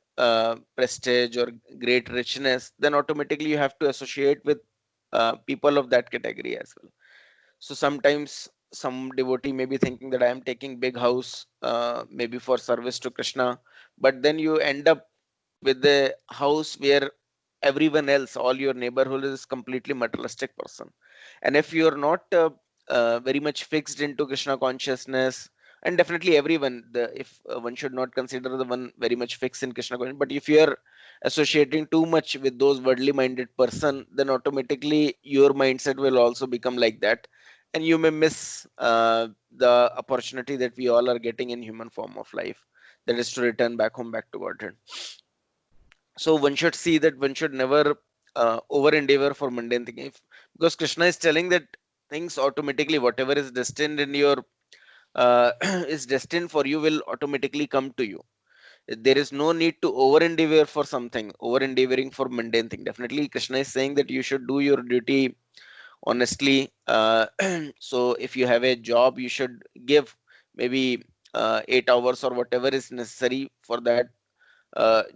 Speaker 2: prestige or great richness, then automatically you have to associate with people of that category as well. So sometimes some devotee may be thinking that I am taking big house, maybe for service to Krishna, but then you end up with the house where everyone else, all your neighborhood is completely materialistic person. And if you're not very much fixed into Krishna consciousness, and definitely everyone, if one should not consider the one very much fixed in Krishna consciousness, but if you're associating too much with those worldly minded person, then automatically your mindset will also become like that, and you may miss the opportunity that we all are getting in human form of life, that is to return back home, back to Godhead. So one should see that one should never over endeavor for mundane thing, because Krishna is telling that things automatically, whatever is destined in your is destined for you, will automatically come to you. There is no need to over endeavor for something, over endeavoring for mundane thing. Definitely Krishna is saying that you should do your duty honestly. So if you have a job, you should give maybe 8 hours or whatever is necessary for that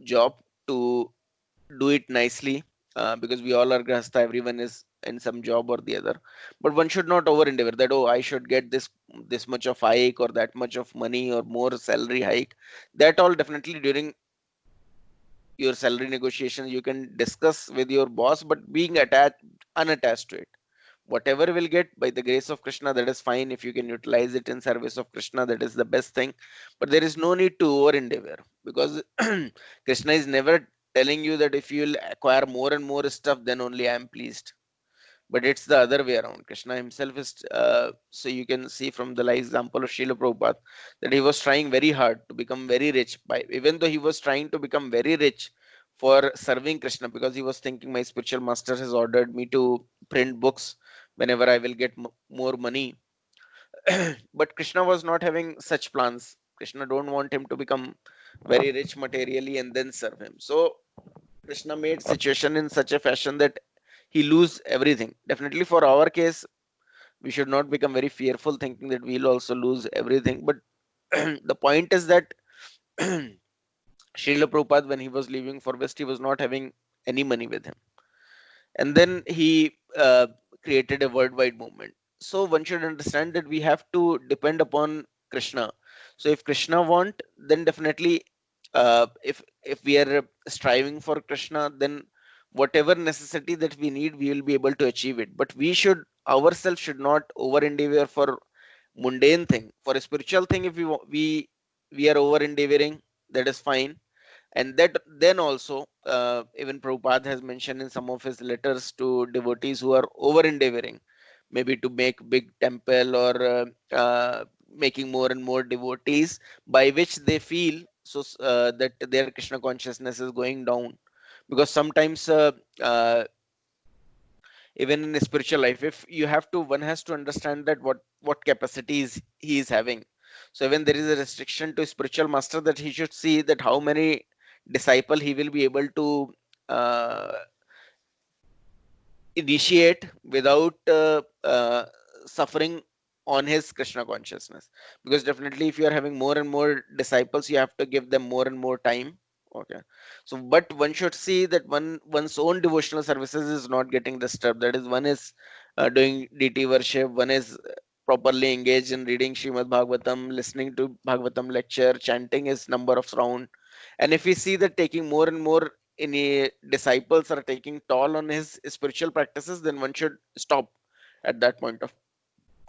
Speaker 2: job, to do it nicely, because we all are grahastha, everyone is in some job or the other. But one should not over endeavor that, oh, I should get this much of hike or that much of money or more salary hike. That all definitely during your salary negotiations you can discuss with your boss, but being attached unattached to it, whatever will get by the grace of Krishna, that is fine. If you can utilize it in service of Krishna, that is the best thing. But there is no need to over endeavor, because Krishna is never telling you that if you will acquire more and more stuff, then only I am pleased. but it's the other way around. Krishna himself is, so you can see from the live example of Srila Prabhupada that he was trying very hard to become very rich. By even though he was trying to become very rich for serving Krishna, because he was thinking my spiritual master has ordered me to print books whenever I will get more money. But Krishna was not having such plans. Krishna don't want him to become very rich materially and then serve him. So Krishna made situation in such a fashion that he lose everything. Definitely for our case, we should not become very fearful thinking that we'll also lose everything. But the point is that Srila Prabhupada, when he was leaving for West, he was not having any money with him. And then he created a worldwide movement. So one should understand that we have to depend upon Krishna. So if Krishna want, then definitely, if we are striving for Krishna, then whatever necessity that we need, we will be able to achieve it. But we should ourselves should not over endeavor for mundane thing. For a spiritual thing, if we are over endeavoring, that is fine. And that then also, even Prabhupada has mentioned in some of his letters to devotees who are over endeavoring, maybe to make big temple or making more and more devotees, by which they feel that their Krishna consciousness is going down. Because sometimes, even in a spiritual life, if you have to, one has to understand that what capacities he is having. So when there is a restriction to spiritual master, that he should see that how many disciple he will be able to uh, initiate without suffering on his Krishna consciousness. Because definitely if you are having more and more disciples, you have to give them more and more time. Okay. So but one should see that one's own devotional services is not getting disturbed. That is, one is doing DT worship, one is properly engaged in reading Srimad Bhagavatam, listening to Bhagavatam lecture, chanting his number of round. And if we see that taking more and more any disciples are taking toll on his spiritual practices, then one should stop at that point of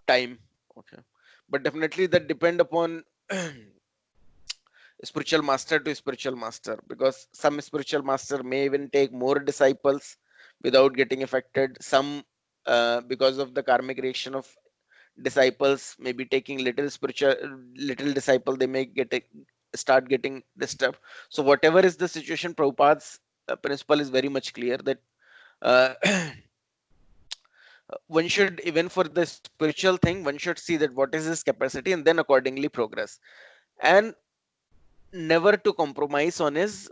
Speaker 2: time. Okay. But definitely that depend upon spiritual master to spiritual master, because some spiritual master may even take more disciples without getting affected. Some, because of the karmic reaction of disciples, maybe taking little disciple, they may start getting disturbed. So whatever is the situation, Prabhupada's principle is very much clear that uh, one should, even for the spiritual thing, one should see that what is his capacity and then accordingly progress, and never to compromise on his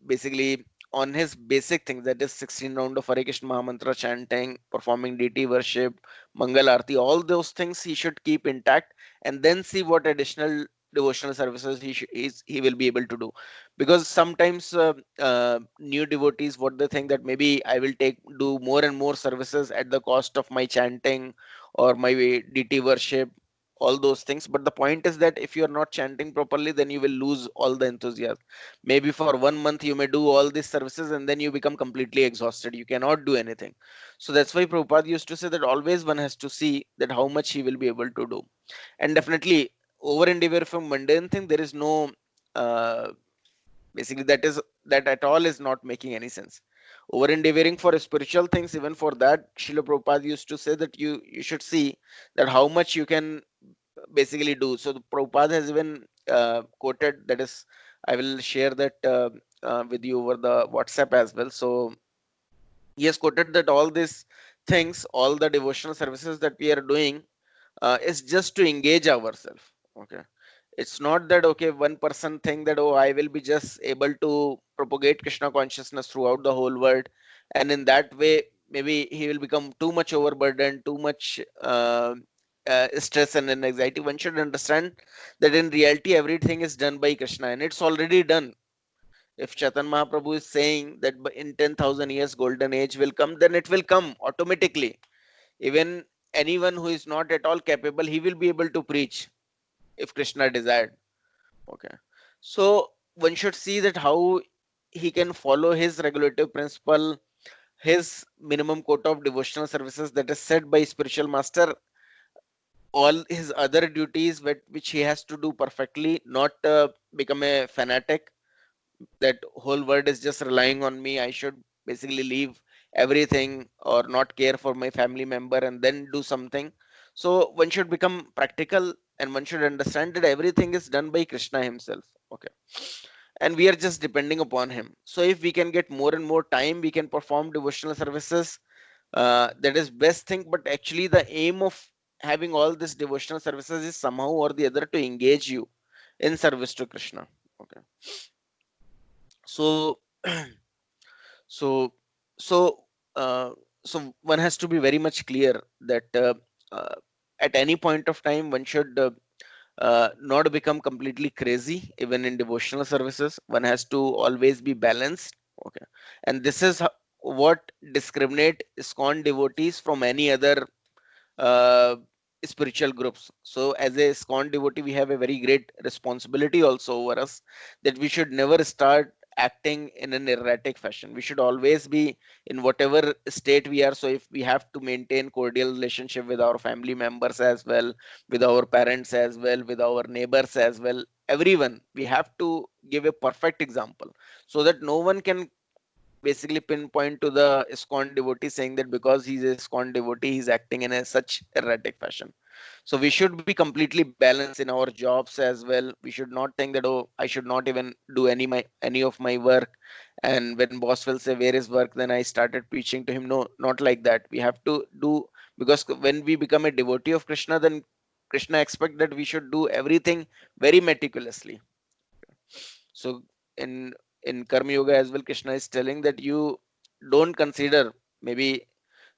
Speaker 2: basically on his basic things, that is 16 round of Hare Krishna Mahamantra chanting, performing deity worship, Mangal Arti, all those things he should keep intact, and then see what additional devotional services he will be able to do. Because sometimes new devotees, what they think that maybe I will do more and more services at the cost of my chanting or my deity worship, all those things. But the point is that if you are not chanting properly, then you will lose all the enthusiasm. Maybe for 1 month you may do all these services and then you become completely exhausted, you cannot do anything. So that's why Prabhupada used to say that always one has to see that how much he will be able to do. And definitely over endeavor from mundane thing, there is no uh, basically that at all is not making any sense. Over endeavoring for spiritual things, even for that, Srila Prabhupada used to say that you should see that how much you can basically do. So the Prabhupada has even quoted, that is, I will share that with you over the WhatsApp as well. So he has quoted that all these things, all the devotional services that we are doing, is just to engage ourselves. Okay. It's not that, okay, one person think that, oh, I will be just able to propagate Krishna consciousness throughout the whole world. And in that way, maybe he will become too much overburdened, too much stress and anxiety. One should understand that in reality, everything is done by Krishna and it's already done. If Chaitan Mahaprabhu is saying that in 10,000 years, golden age will come, then it will come automatically. Even anyone who is not at all capable, he will be able to preach if Krishna desired. Okay. So one should see that how he can follow his regulative principle, his minimum quota of devotional services that is set by spiritual master, all his other duties which he has to do perfectly, not become a fanatic that whole world is just relying on me. I should basically leave everything or not care for my family member and then do something. So one should become practical and one should understand that everything is done by Krishna himself. Okay. And we are just depending upon him. So if we can get more and more time, we can perform devotional services. That is best thing. But actually the aim of having all this devotional services is somehow or the other to engage you in service to Krishna. Okay. So so so uh, so one has to be very much clear that uh, at any point of time one should not become completely crazy even in devotional services. One has to always be balanced. Okay. And this is what discriminate ISKCON devotees from any other uh, spiritual groups. So as a ISKCON devotee, we have a very great responsibility also over us, that we should never start acting in an erratic fashion. We should always be in whatever state we are. So if we have to maintain cordial relationship with our family members as well, with our parents as well, with our neighbors as well, everyone, we have to give a perfect example so that no one can basically pinpoint to the ISKCON devotee saying that because he's a ISKCON devotee, he's acting in a such erratic fashion. So we should be completely balanced in our jobs as well. We should not think that, oh, I should not even do any of my work. And when boss will say where is work, then I started preaching to him. No, not like that. We have to do, because when we become a devotee of Krishna, then Krishna expect that we should do everything very meticulously. So in Karma Yoga as well, Krishna is telling that you don't consider, maybe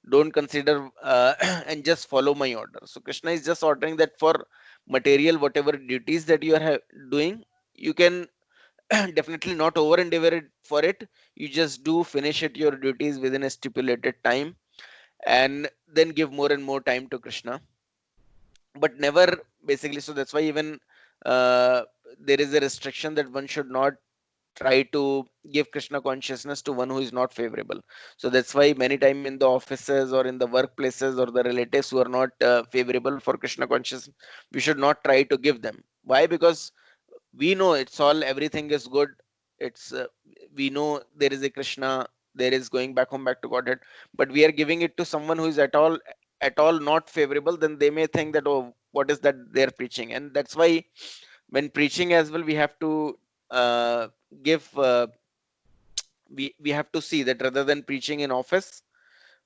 Speaker 2: don't consider and just follow my order. So Krishna is just ordering that for material, whatever duties that you are doing, you can definitely not over endeavor it for it. You just do finish it your duties within a stipulated time, and then give more and more time to Krishna, but never basically. So that's why even uh, there is a restriction that one should not try to give Krishna consciousness to one who is not favorable. So that's why many time in the offices or in the workplaces or the relatives who are not favorable for Krishna consciousness, we should not try to give them. Why? Because we know it's all, everything is good. It's we know there is a Krishna, there is going back home, back to Godhead, but we are giving it to someone who is at all not favorable. Then they may think that, oh, what is that they're preaching? And that's why when preaching as well, we have to give we have to see that rather than preaching in office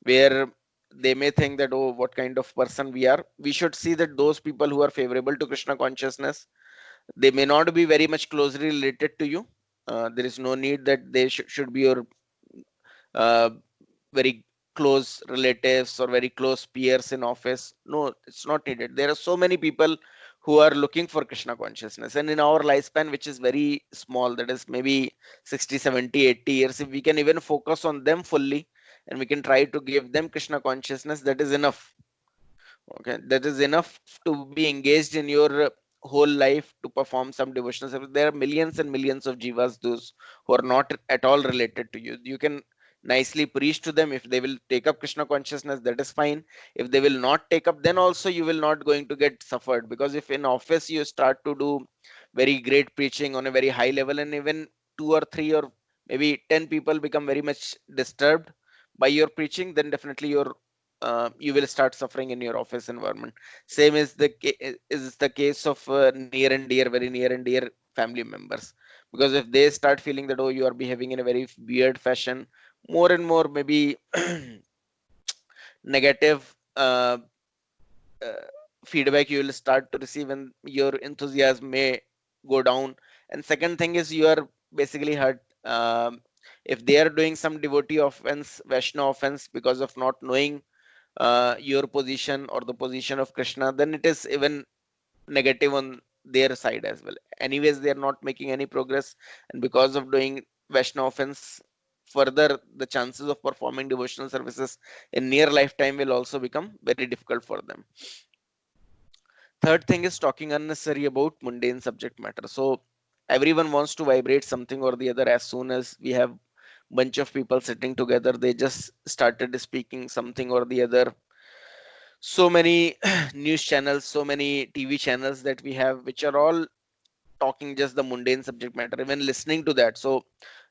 Speaker 2: where they may think that, oh, what kind of person we are, we should see that those people who are favorable to Krishna consciousness, they may not be very much closely related to you. There is no need that they should be your uh, very close relatives or very close peers in office. No, it's not needed. There are so many people who are looking for Krishna consciousness, and in our lifespan, which is very small, that is maybe 60, 70, 80 years, if we can even focus on them fully and we can try to give them Krishna consciousness, that is enough. Okay, that is enough to be engaged in your whole life to perform some devotional service. There are millions and millions of jivas, those who are not at all related to you. You can nicely preach to them. If they will take up Krishna consciousness, that is fine. If they will not take up, then also you will not going to get suffered, because if in office you start to do very great preaching on a very high level, and even two or three or maybe 10 people become very much disturbed by your preaching, then definitely you will start suffering in your office environment. Same is the case of near and dear, very near and dear family members, because if they start feeling that, oh, you are behaving in a very weird fashion, more and more maybe negative uh, feedback you will start to receive, and your enthusiasm may go down. And second thing is, you are basically hurt. If they are doing some devotee offense, Vaishnava offense, because of not knowing your position or the position of Krishna, then it is even negative on their side as well. Anyways, they are not making any progress, and because of doing Vaishnava offense, further the chances of performing devotional services in near lifetime will also become very difficult for them. Third thing is talking unnecessary about mundane subject matter. So everyone wants to vibrate something or the other. As soon as we have bunch of people sitting together, they just started speaking something or the other. So many news channels, so many TV channels that we have, which are all talking just the mundane subject matter, even listening to that. So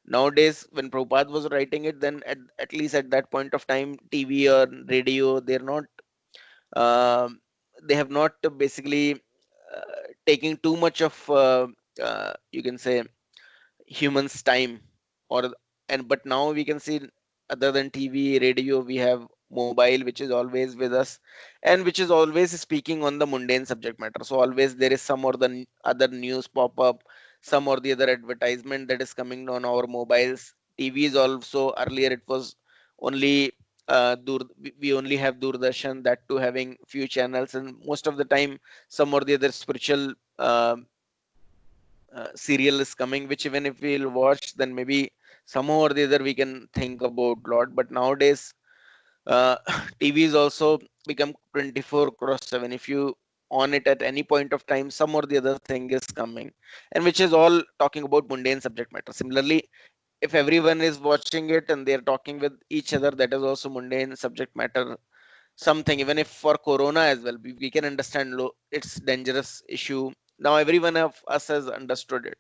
Speaker 2: Nowadays, when Prabhupada was writing it, then at least at that point of time, TV or radio, um they have not basically taking too much of you can say humans time, or and but now we can see, other than TV radio, we have mobile, which is always with us, and which is always speaking on the mundane subject matter. So always there is some or other news pop up, some or the other advertisement that is coming on our mobiles. TV is also, earlier it was only we only have Doordarshan, that too having few channels, and most of the time some or the other spiritual serial is coming, which even if we'll watch, then maybe somehow or the other we can think about Lord. But nowadays, uh, TV is also become 24 cross 7. If you on it at any point of time, some or the other thing is coming, and which is all talking about mundane subject matter. Similarly, if everyone is watching it and they're talking with each other, that is also mundane subject matter. Something, even if for Corona as well, we can understand it's dangerous issue. Now everyone of us has understood it.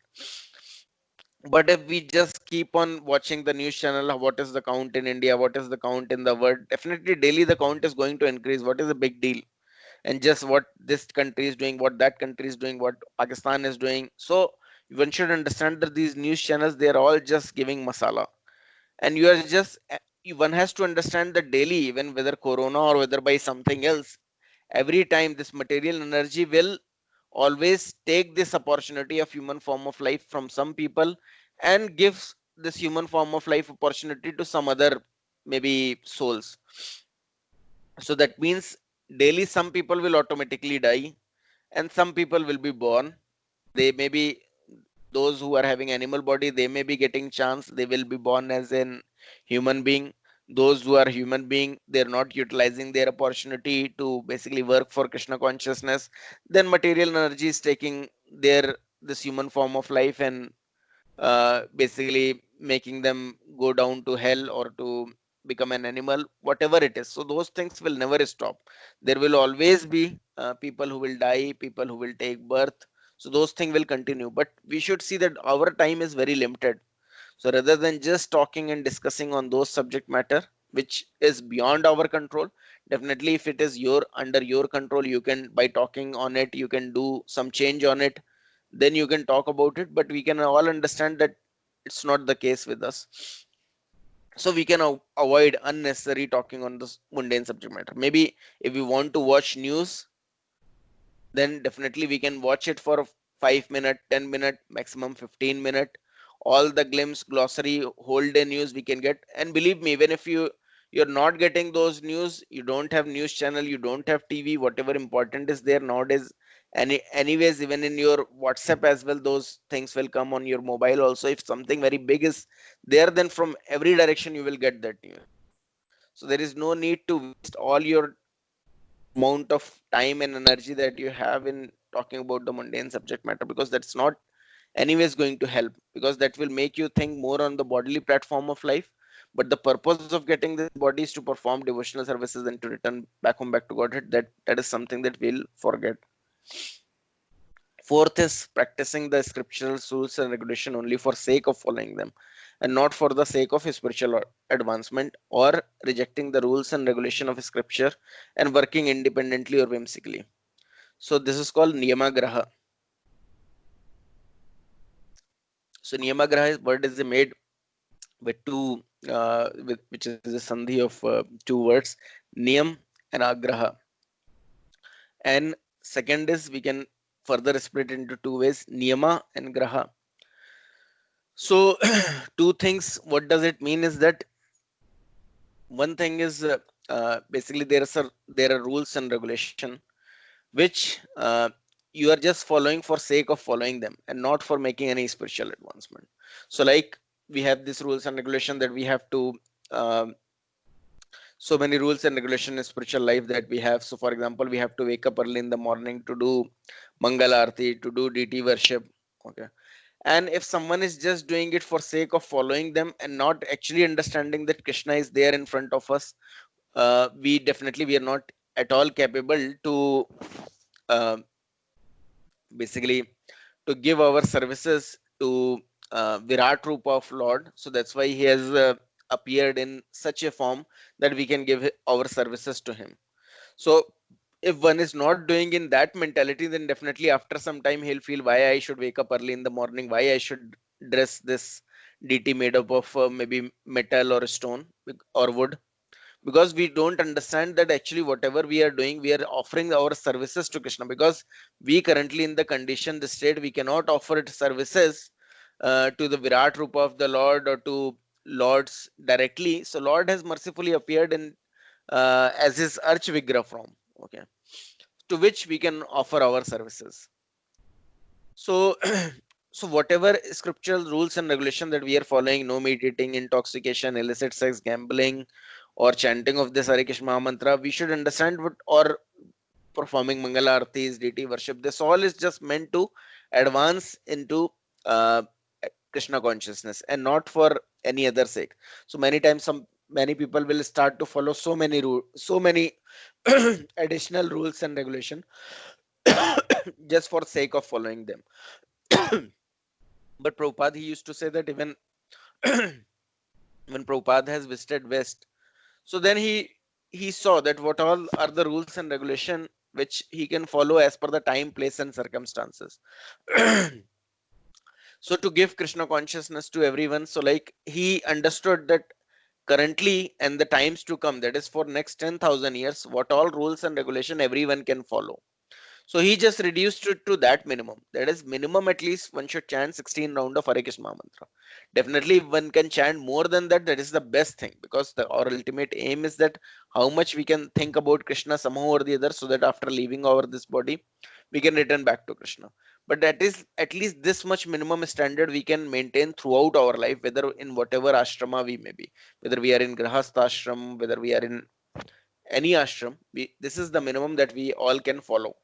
Speaker 2: But if we just keep on watching the news channel, what is the count in India, what is the count in the world, definitely daily the count is going to increase. What is the big deal? And just what this country is doing, what that country is doing, what Pakistan is doing. So one should understand that these news channels, they are all just giving masala, and you are just one has to understand that daily, even whether Corona or whether by something else, every time this material energy will always take this opportunity of human form of life from some people, and gives this human form of life opportunity to some other maybe souls. So that means daily some people will automatically die, and some people will be born. They may be, those who are having animal body, they may be getting chance, they will be born as an human being. Those who are human being, they're not utilizing their opportunity to basically work for Krishna consciousness, then material energy is taking their this human form of life, and basically making them go down to hell or to become an animal, whatever it is. So those things will never stop. There will always be people who will die, people who will take birth. So those things will continue. But we should see that our time is very limited. So rather than just talking and discussing on those subject matter which is beyond our control, definitely if it is your under your control, you can, by talking on it, you can do some change on it, then you can talk about it. But we can all understand that it's not the case with us. So we can avoid unnecessary talking on this mundane subject matter. Maybe if we want to watch news, then definitely we can watch it for 5 minute, 10 minute, maximum 15 minute. All the glimpse, glossary, whole day news we can get. And believe me, even if you're not getting those news, you don't have news channel, you don't have TV, whatever important is there nowadays. Anyways, even in your WhatsApp as well, those things will come on your mobile also. If something very big is there, then from every direction you will get that news. So there is no need to waste all your amount of time and energy that you have in talking about the mundane subject matter, because that's not anyways going to help, because that will make you think more on the bodily platform of life. But the purpose of getting this body is to perform devotional services and to return back home, back to Godhead. That is something that we'll forget. Fourth is practicing the scriptural rules and regulation only for sake of following them, and not for the sake of spiritual advancement, or rejecting the rules and regulation of scripture and working independently or whimsically. So this is called niyamagraha. So niyamagraha is word is made with two, which is a sandhi of two words, niyam and agraha. And second is, we can further split into two ways, niyama and graha. So two things, what does it mean is that one thing is basically there are rules and regulation which you are just following for sake of following them, and not for making any spiritual advancement. So like, we have these rules and regulation that we have to, um, so many rules and regulation in spiritual life that we have. So for example, we have to wake up early in the morning to do mangal arti, to do deity worship. Okay. And if someone is just doing it for sake of following them and not actually understanding that Krishna is there in front of us, we are not at all capable to uh, basically to give our services to Virat Rupa of Lord. So that's why he has appeared in such a form that we can give our services to him. So if one is not doing in that mentality, then definitely after some time he'll feel why I should wake up early in the morning, why I should dress this deity made up of maybe metal or stone or wood, because we don't understand that actually whatever we are doing, we are offering our services to Krishna, because we currently in the condition, the state, we cannot offer it services to the Virat Rupa of the Lord or to lords directly. So Lord has mercifully appeared in as his Arch Vigra form, okay, to which we can offer our services. So so whatever scriptural rules and regulation that we are following, no meat eating, intoxication, illicit sex, gambling, or chanting of this Hare Krishna Maha Mantra, we should understand what, or performing Mangala Aartis, deity worship, this all is just meant to advance into uh, Krishna consciousness and not for any other sake. So many times many people will start to follow so many additional rules and regulation just for sake of following them. But Prabhupada, he used to say that even when Prabhupada has visited West, so then he saw that what all are the rules and regulation which he can follow as per the time, place, and circumstances. So to give Krishna consciousness to everyone, so like he understood that currently and the times to come, that is for next 10,000 years, what all rules and regulation everyone can follow. So he just reduced it to that minimum. That is minimum, at least one should chant 16 round of Hare Krishna mantra. Definitely if one can chant more than that, that is the best thing, because our ultimate aim is that how much we can think about Krishna somehow or the other, so that after leaving our this body, we can return back to Krishna. But that is at least this much minimum standard we can maintain throughout our life, whether in whatever ashrama we may be, whether we are in Grahastha ashram, whether we are in any ashram, this is the minimum that we all can follow.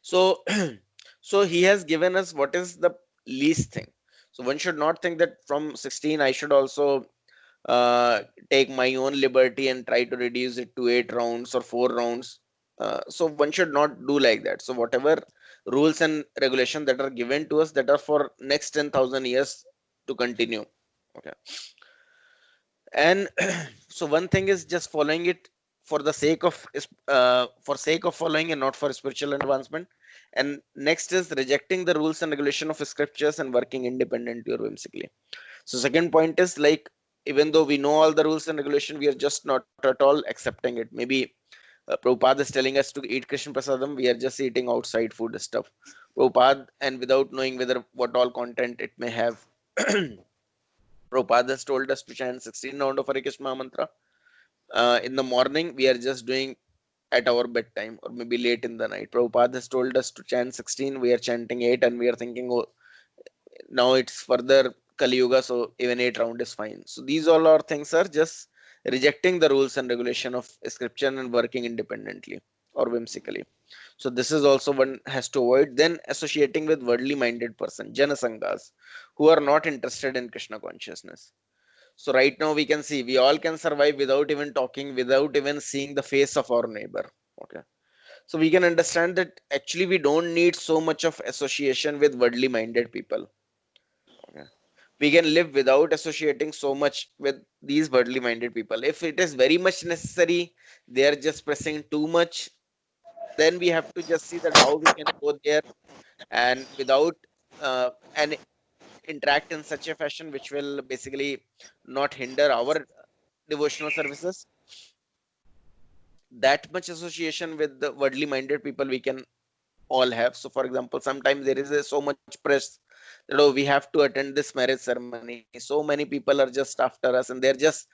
Speaker 2: So so he has given us what is the least thing. So one should not think that from 16 I should also uh, take my own liberty and try to reduce it to 8 rounds or 4 rounds. So one should not do like that. So whatever rules and regulations that are given to us, that are for next 10,000 years to continue, okay. And so one thing is just following it for the sake of following and not for spiritual advancement. And next is rejecting the rules and regulation of scriptures and working independently or whimsically. So second point is like, even though we know all the rules and regulation, we are just not at all accepting it. Maybe Prabhupada is telling us to eat Krishna Prasadam, we are just eating outside food stuff. Prabhupada, and without knowing whether what all content it may have. Prabhupada has told us to chant 16 round of Hare Krishna mantra. In the morning, we are just doing at our bedtime or maybe late in the night. Prabhupada has told us to chant 16, we are chanting 8, and we are thinking, oh, now it's further Kali Yuga, so even 8 round is fine. So these all are things are just rejecting the rules and regulation of scripture and working independently or whimsically. So this is also one has to avoid. Then associating with worldly minded person, Janasangas, who are not interested in Krishna consciousness. So right now we can see we all can survive without even talking, without even seeing the face of our neighbor. Okay. So we can understand that actually we don't need so much of association with worldly minded people. Okay. We can live without associating so much with these worldly minded people. If it is very much necessary, they are just pressing too much, then we have to just see that how we can go there and without and interact in such a fashion which will basically not hinder our devotional services. That much association with the worldly minded people we can all have. So for example, sometimes there is so much press that, oh, we have to attend this marriage ceremony, so many people are just after us, and they're just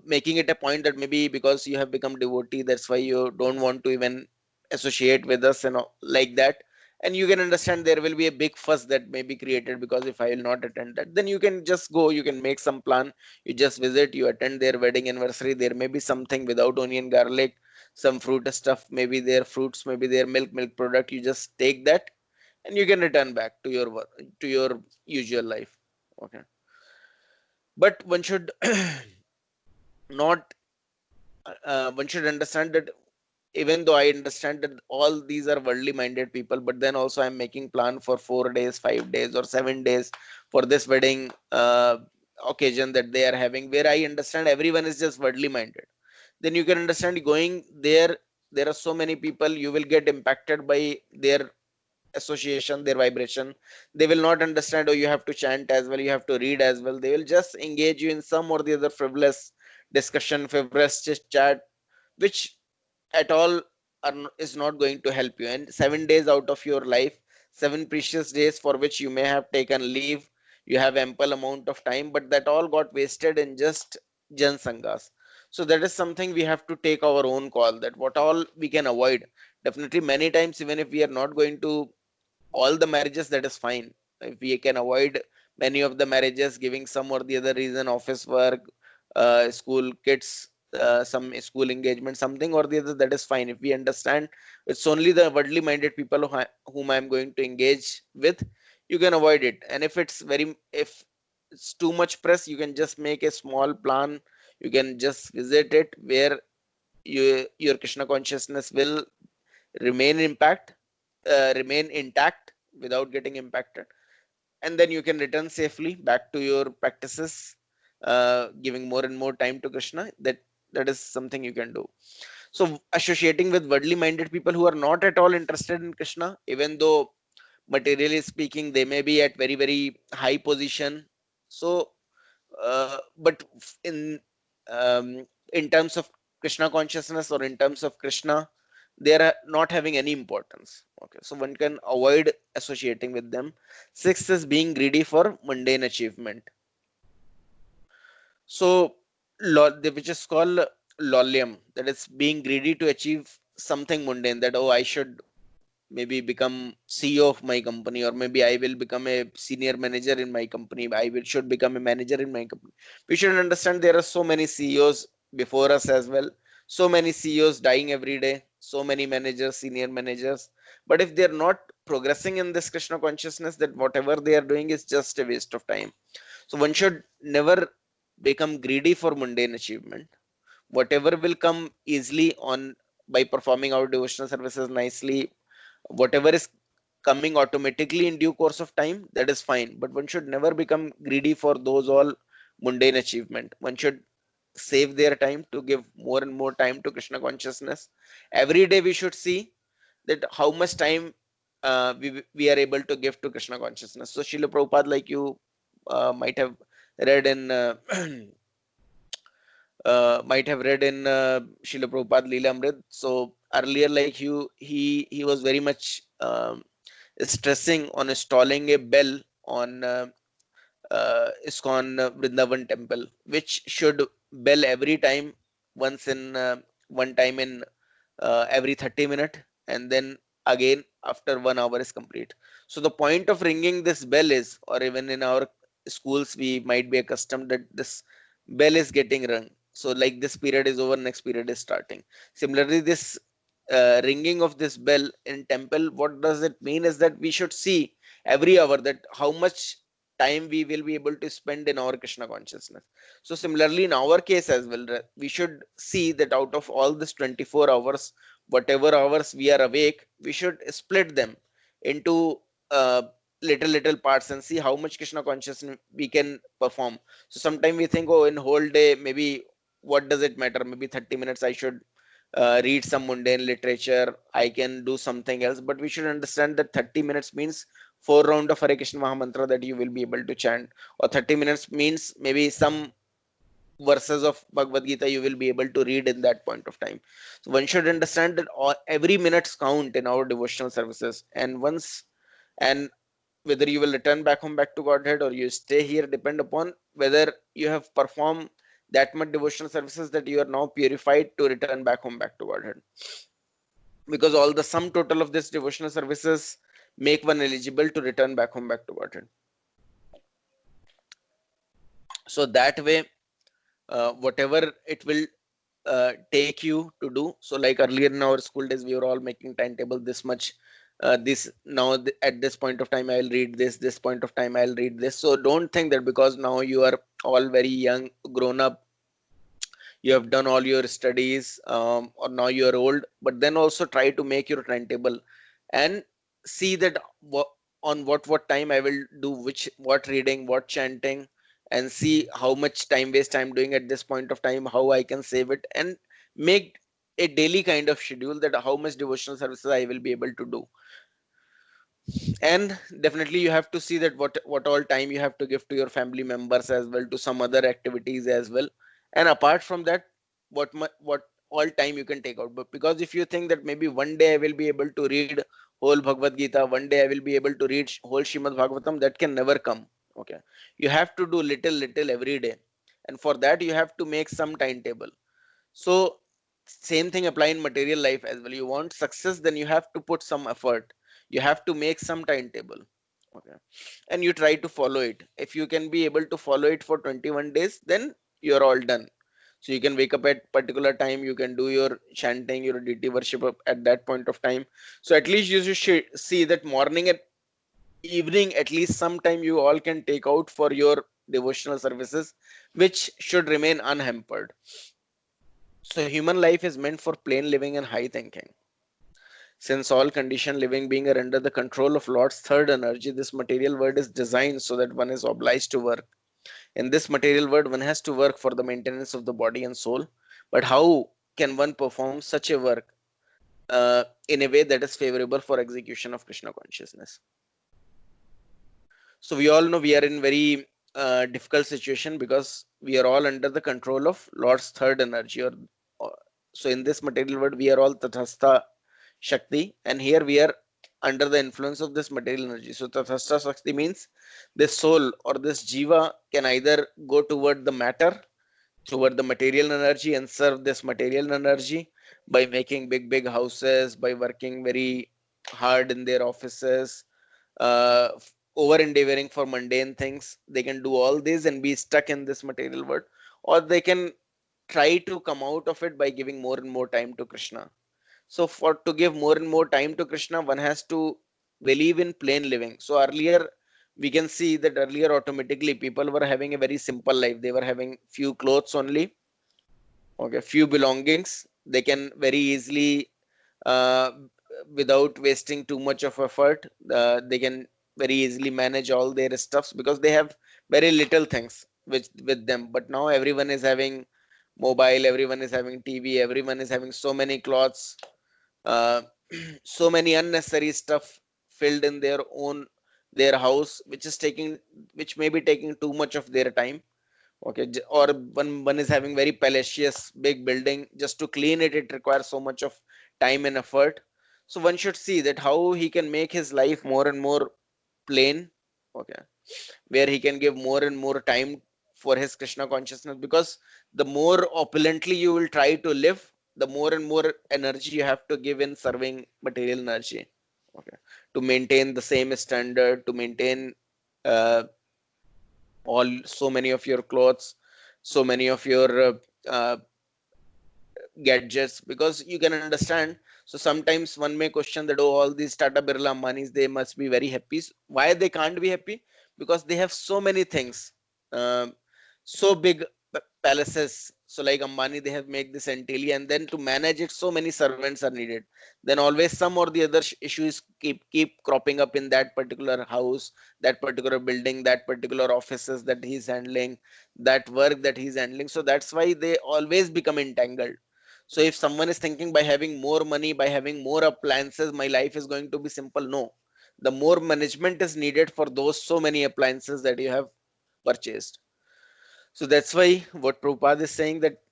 Speaker 2: making it a point that maybe because you have become devotee, that's why you don't want to even associate with us and like that. And you can understand there will be a big fuss that may be created, because if I will not attend that, then you can just go, you can make some plan, you just visit, you attend their wedding anniversary, there may be something without onion garlic, some fruit stuff, maybe their fruits, maybe their milk product, you just take that and you can return back to your work, to your usual life. Okay. But one should not one should understand that even though I understand that all these are worldly minded people, but then also I'm making plan for 4 days, 5 days, or 7 days for this wedding occasion that they are having, where I understand everyone is just worldly minded. Then you can understand going there. There are so many people, you will get impacted by their association, their vibration. They will not understand, oh, you have to chant as well, you have to read as well. They will just engage you in some or the other frivolous discussion, frivolous chat, which at all is not going to help you. And 7 days out of your life, 7 precious days for which you may have taken leave, you have ample amount of time, but that all got wasted in just jan sanghas. So that is something we have to take our own call, that what all we can avoid. Definitely many times, even if we are not going to all the marriages, that is fine. If we can avoid many of the marriages, giving some or the other reason, office work, school kids, some school engagement, something or the other, that is fine. If we understand it's only the worldly minded people whom I am going to engage with, you can avoid it. And if it's too much press, you can just make a small plan. You can just visit it where your Krishna consciousness will remain remain intact without getting impacted, and then you can return safely back to your practices, giving more and more time to Krishna. That is something you can do. So associating with worldly minded people who are not at all interested in Krishna, even though materially speaking they may be at very high position, so but in terms of Krishna consciousness or in terms of Krishna, they are not having any importance. Okay, so one can avoid associating with them. Sixth is being greedy for mundane achievement. So, which is called lolyam, that is being greedy to achieve something mundane. That, oh, I should maybe become CEO of my company, or maybe I will become a senior manager in my company. Should become a manager in my company. We should understand there are so many CEOs before us as well. So many CEOs dying every day. So many managers, senior managers. But if they are not progressing in this Krishna consciousness, that whatever they are doing is just a waste of time. So one should never become greedy for mundane achievement. Whatever will come easily on by performing our devotional services nicely, whatever is coming automatically in due course of time, that is fine. But one should never become greedy for those all mundane achievement. One should save their time to give more and more time to Krishna consciousness. Every day we should see that how much time we are able to give to Krishna consciousness. So Srila Prabhupada, like you might have read in Srila Prabhupada Leela Amrit. So earlier, like he was very much stressing on installing a bell on ISKCON Vrindavan temple, which should bell every time, once in one time in every 30 minutes, and then again after 1 hour is complete. So the point of ringing this bell is, or even in our schools, we might be accustomed that this bell is getting rung. So like this period is over, next period is starting. Similarly, this ringing of this bell in temple, what does it mean is that we should see every hour that how much time we will be able to spend in our Krishna consciousness. So similarly, in our case as well, we should see that out of all this 24 hours, whatever hours we are awake, we should split them into little parts and see how much Krishna consciousness we can perform. So sometimes we think, oh, in whole day, maybe what does it matter? Maybe 30 minutes I should read some mundane literature, I can do something else. But we should understand that 30 minutes means 4 rounds of Hare Krishna Mahamantra that you will be able to chant, or 30 minutes means maybe some verses of Bhagavad Gita you will be able to read in that point of time. So one should understand that every minute's count in our devotional services, and whether you will return back home back to Godhead or you stay here depend upon whether you have performed that much devotional services that you are now purified to return back home back to Godhead. Because all the sum total of this devotional services make one eligible to return back home back to Godhead. So that way, whatever it will take you to do. So like earlier in our school days, we were all making timetable this much. This now at this point of time I'll read this point of time I'll read this. So don't think that because now you are all very young, grown up, you have done all your studies, or now you are old, but then also try to make your timetable and see that on what time I will do what reading, what chanting, and see how much time waste I'm doing at this point of time, how I can save it, and make a daily kind of schedule that how much devotional services I will be able to do. And definitely you have to see that what all time you have to give to your family members as well, to some other activities as well. And apart from that, what all time you can take out. But because if you think that maybe one day I will be able to read whole Bhagavad Gita, one day I will be able to read whole Shrimad Bhagavatam, that can never come. Okay, you have to do little every day, and for that you have to make some timetable. So same thing apply in material life as well. You want success, then you have to put some effort, you have to make some timetable. Okay, and you try to follow it. If you can be able to follow it for 21 days, then you're all done. So you can wake up at particular time, you can do your chanting, your deity worship at that point of time. So at least you should see that morning and evening, at least sometime you all can take out for your devotional services, which should remain unhampered. So human life is meant for plain living and high thinking. Since all conditioned living beings are under the control of Lord's third energy, this material world is designed so that one is obliged to work. In this material world, one has to work for the maintenance of the body and soul. But how can one perform such a work in a way that is favorable for execution of Krishna consciousness? So we all know we are in very difficult situation because we are all under the control of Lord's third energy. Or so in this material world, we are all Tathastha Shakti, and here we are under the influence of this material energy. So Tathastha Shakti means this soul or this jiva can either go toward the matter, toward the material energy, and serve this material energy by making big houses, by working very hard in their offices, uh, over endeavoring for mundane things. They can do all this and be stuck in this material world, or they can try to come out of it by giving more and more time to Krishna. So for to give more and more time to Krishna, one has to believe in plain living. So earlier we can see that earlier automatically people were having a very simple life. They were having few clothes only, okay, few belongings. They can very easily, uh, without wasting too much of effort, they can very easily manage all their stuffs because they have very little things with them. But now everyone is having mobile, everyone is having TV, everyone is having so many clothes, uh, so many unnecessary stuff filled in their house, which may be taking too much of their time. Okay, or one is having very palatious big building, just to clean it, it requires so much of time and effort. So one should see that how he can make his life more and more plain, okay, where he can give more and more time for his Krishna consciousness. Because the more opulently you will try to live, the more and more energy you have to give in serving material energy, okay, to maintain the same standard, to maintain uh, all so many of your clothes, so many of your uh, gadgets. Because you can understand, so sometimes one may question that, oh, all these Tata Birla Ambanis, they must be very happy. Why they can't be happy? Because they have so many things, um, so big palaces. So like Ambani, they have made this entirely, and then to manage it, so many servants are needed. Then always some or the other issues keep cropping up in that particular house, that particular building, that particular offices that he's handling, that work that he's handling. So that's why they always become entangled. So if someone is thinking by having more money, by having more appliances, my life is going to be simple. No, the more management is needed for those so many appliances that you have purchased. So that's why what Prabhupada is saying, that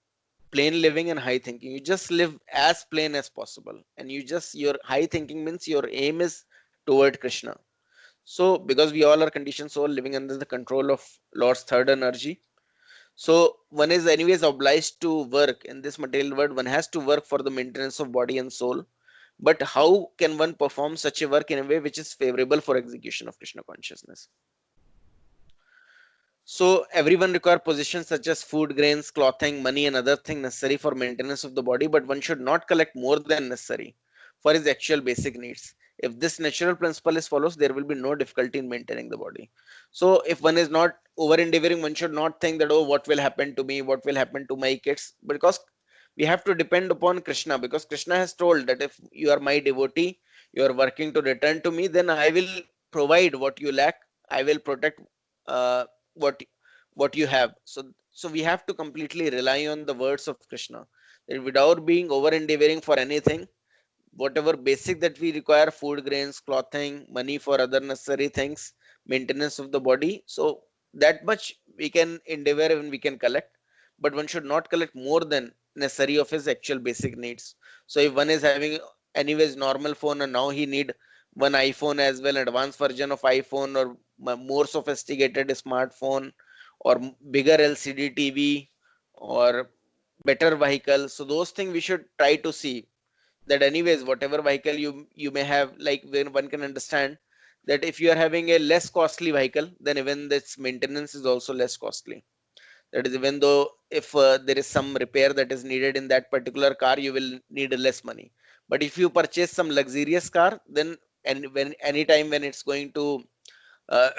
Speaker 2: plain living and high thinking, you just live as plain as possible, and your high thinking means your aim is toward Krishna. So because we all are conditioned soul living under the control of Lord's third energy, so one is anyways obliged to work in this material world. One has to work for the maintenance of body and soul. But how can one perform such a work in a way which is favorable for execution of Krishna consciousness? So everyone require positions such as food, grains, clothing, money, and other things necessary for maintenance of the body. But one should not collect more than necessary for his actual basic needs. If this natural principle is follows, there will be no difficulty in maintaining the body. So if one is not over endeavoring, one should not think that, oh, what will happen to me, what will happen to my kids, because we have to depend upon Krishna, because Krishna has told that if you are my devotee, you are working to return to me, then I will provide what you lack. I will protect uh, what what you have. So we have to completely rely on the words of Krishna, that without being over endeavoring for anything, whatever basic that we require, food, grains, clothing, money for other necessary things, maintenance of the body, so that much we can endeavor and we can collect, but one should not collect more than necessary of his actual basic needs. So if one is having anyways normal phone and now he need one iPhone as well, advanced version of iPhone, or more sophisticated smartphone, or bigger LCD TV, or better vehicle, so those things we should try to see that anyways whatever vehicle you may have, like when one can understand that if you are having a less costly vehicle, then even this maintenance is also less costly. That is, even though if there is some repair that is needed in that particular car, you will need less money. But if you purchase some luxurious car, then and when anytime when it's going to uh,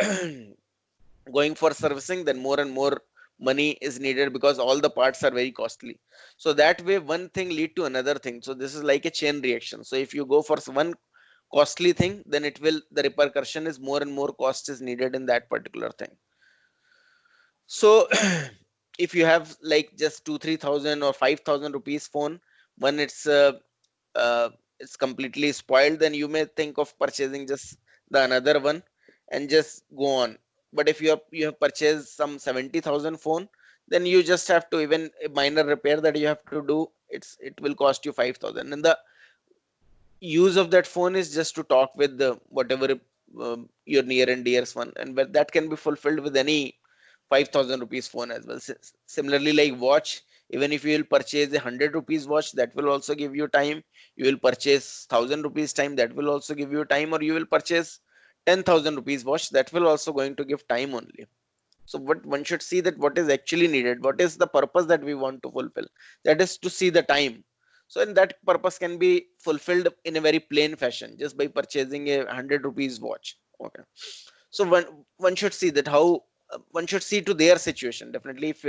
Speaker 2: going for servicing, then more and more money is needed because all the parts are very costly. So that way one thing lead to another thing, so this is like a chain reaction. So if you go for one costly thing, then it will, the repercussion is more and more cost is needed in that particular thing. So if you have like just 2 3 thousand or 5,000 rupees phone, when uh, it's completely spoiled, then you may think of purchasing just the another one and just go on. But if you have purchased some 70,000 phone, then you just have to, even a minor repair that you have to do, it will cost you 5,000. And the use of that phone is just to talk with the whatever your near and dearest one, and but that can be fulfilled with any 5,000 rupees phone as well. Similarly, like watch, even if you will purchase a 100 rupees watch, that will also give you time. You will purchase 1,000 rupees time, that will also give you time. Or you will purchase 10,000 rupees watch, that will also going to give time only. So what one should see, that what is actually needed, what is the purpose that we want to fulfill, that is to see the time. So and that purpose can be fulfilled in a very plain fashion just by purchasing a 100 rupees watch. Okay, so one should see that how one should see to their situation. Definitely if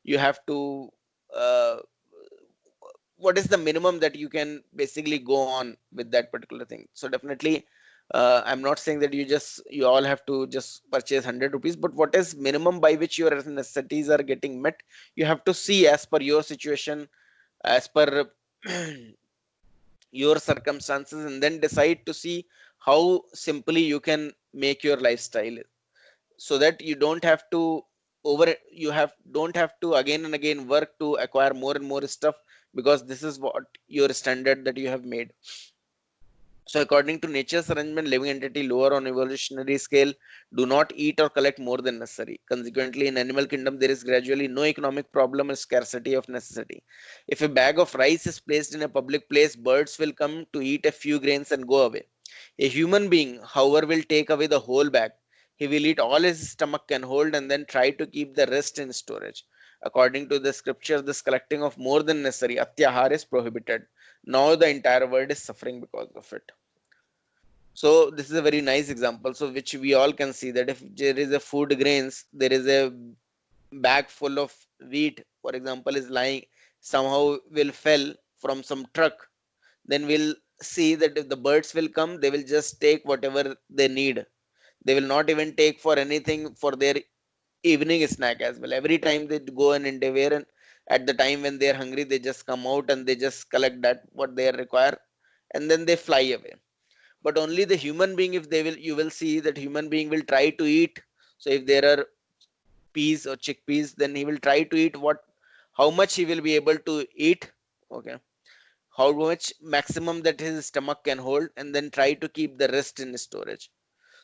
Speaker 2: you have to uh, what is the minimum that you can basically go on with that particular thing. So definitely I'm not saying that you all have to just purchase 100 rupees, but what is minimum by which your necessities are getting met, you have to see as per your situation, as per your circumstances, and then decide to see how simply you can make your lifestyle, so that you don't have to don't have to again and again work to acquire more and more stuff, because this is what your standard that you have made. So according to nature's arrangement, living entity lower on evolutionary scale do not eat or collect more than necessary. Consequently, in animal kingdom, there is gradually no economic problem or scarcity of necessity. If a bag of rice is placed in a public place, birds will come to eat a few grains and go away. A human being, however, will take away the whole bag. He will eat all his stomach can hold and then try to keep the rest in storage. According to the scripture, this collecting of more than necessary, atyahar, is prohibited. Now the entire world is suffering because of it. So this is a very nice example. So which we all can see that if there is a food grains, there is a bag full of wheat, for example, is lying, somehow will fell from some truck, then we'll see that if the birds will come, they will just take whatever they need. They will not even take for anything for their evening snack as well. Every time they go and endeavor, and at the time when they are hungry, they just come out and they just collect that what they require, and then they fly away. But only the human being, if they will, you will see that human being will try to eat. So if there are peas or chickpeas, then he will try to eat what, how much he will be able to eat. Okay, how much maximum that his stomach can hold, and then try to keep the rest in storage.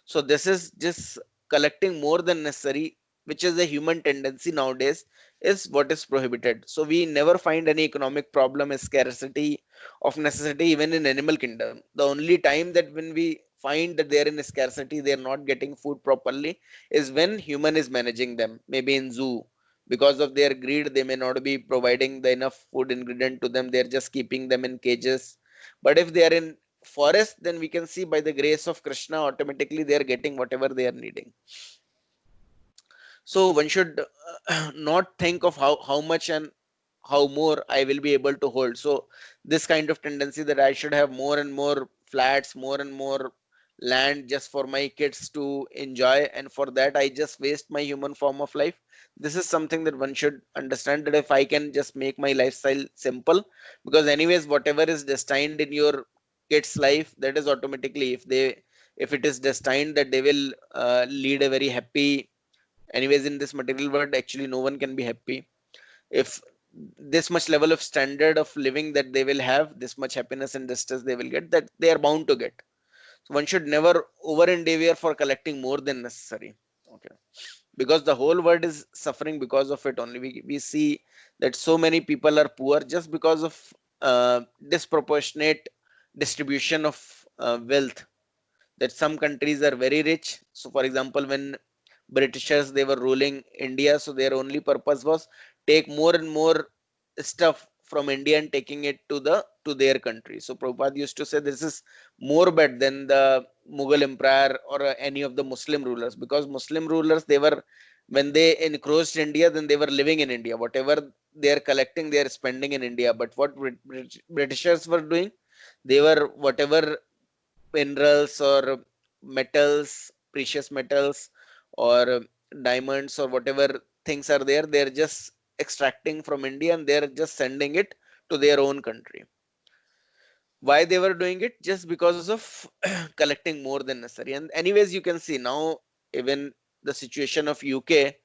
Speaker 2: So this is just collecting more than necessary, which is a human tendency nowadays, is what is prohibited. So we never find any economic problem, a scarcity of necessity, even in animal kingdom. The only time that when we find that they're in a scarcity, they're not getting food properly, is when human is managing them. Maybe in zoo, because of their greed, they may not be providing the enough food ingredient to them. They're just keeping them in cages. But if they are in forest, then we can see by the grace of Krishna, automatically they are getting whatever they are needing. So one should not think of how much and how more I will be able to hold. So this kind of tendency that I should have more and more flats, more and more land just for my kids to enjoy, and for that I just waste my human form of life. This is something that one should understand, that if I can just make my lifestyle simple, because anyways whatever is destined in your kids life, that is automatically, if it is destined that they will lead a very happy, anyways in this material world, actually no one can be happy. If this much level of standard of living that they will have, this much happiness and justice they will get, that they are bound to get. So one should never over endeavor for collecting more than necessary. Okay, because the whole world is suffering because of it only. We see that so many people are poor just because of disproportionate distribution of wealth, that some countries are very rich. So for example, when Britishers they were ruling India, so their only purpose was take more and more stuff from India and taking it to their country. So Prabhupada used to say this is more bad than the Mughal Empire or any of the Muslim rulers, because Muslim rulers, they were, when they encroached India, then they were living in India. Whatever they are collecting, they are spending in India. But what Britishers were doing, they were whatever minerals or metals, precious metals, or diamonds or whatever things are there, they're just extracting from India and they're just sending it to their own country. Why they were doing it? Just because of collecting more than necessary. And anyways, you can see now even the situation of UK,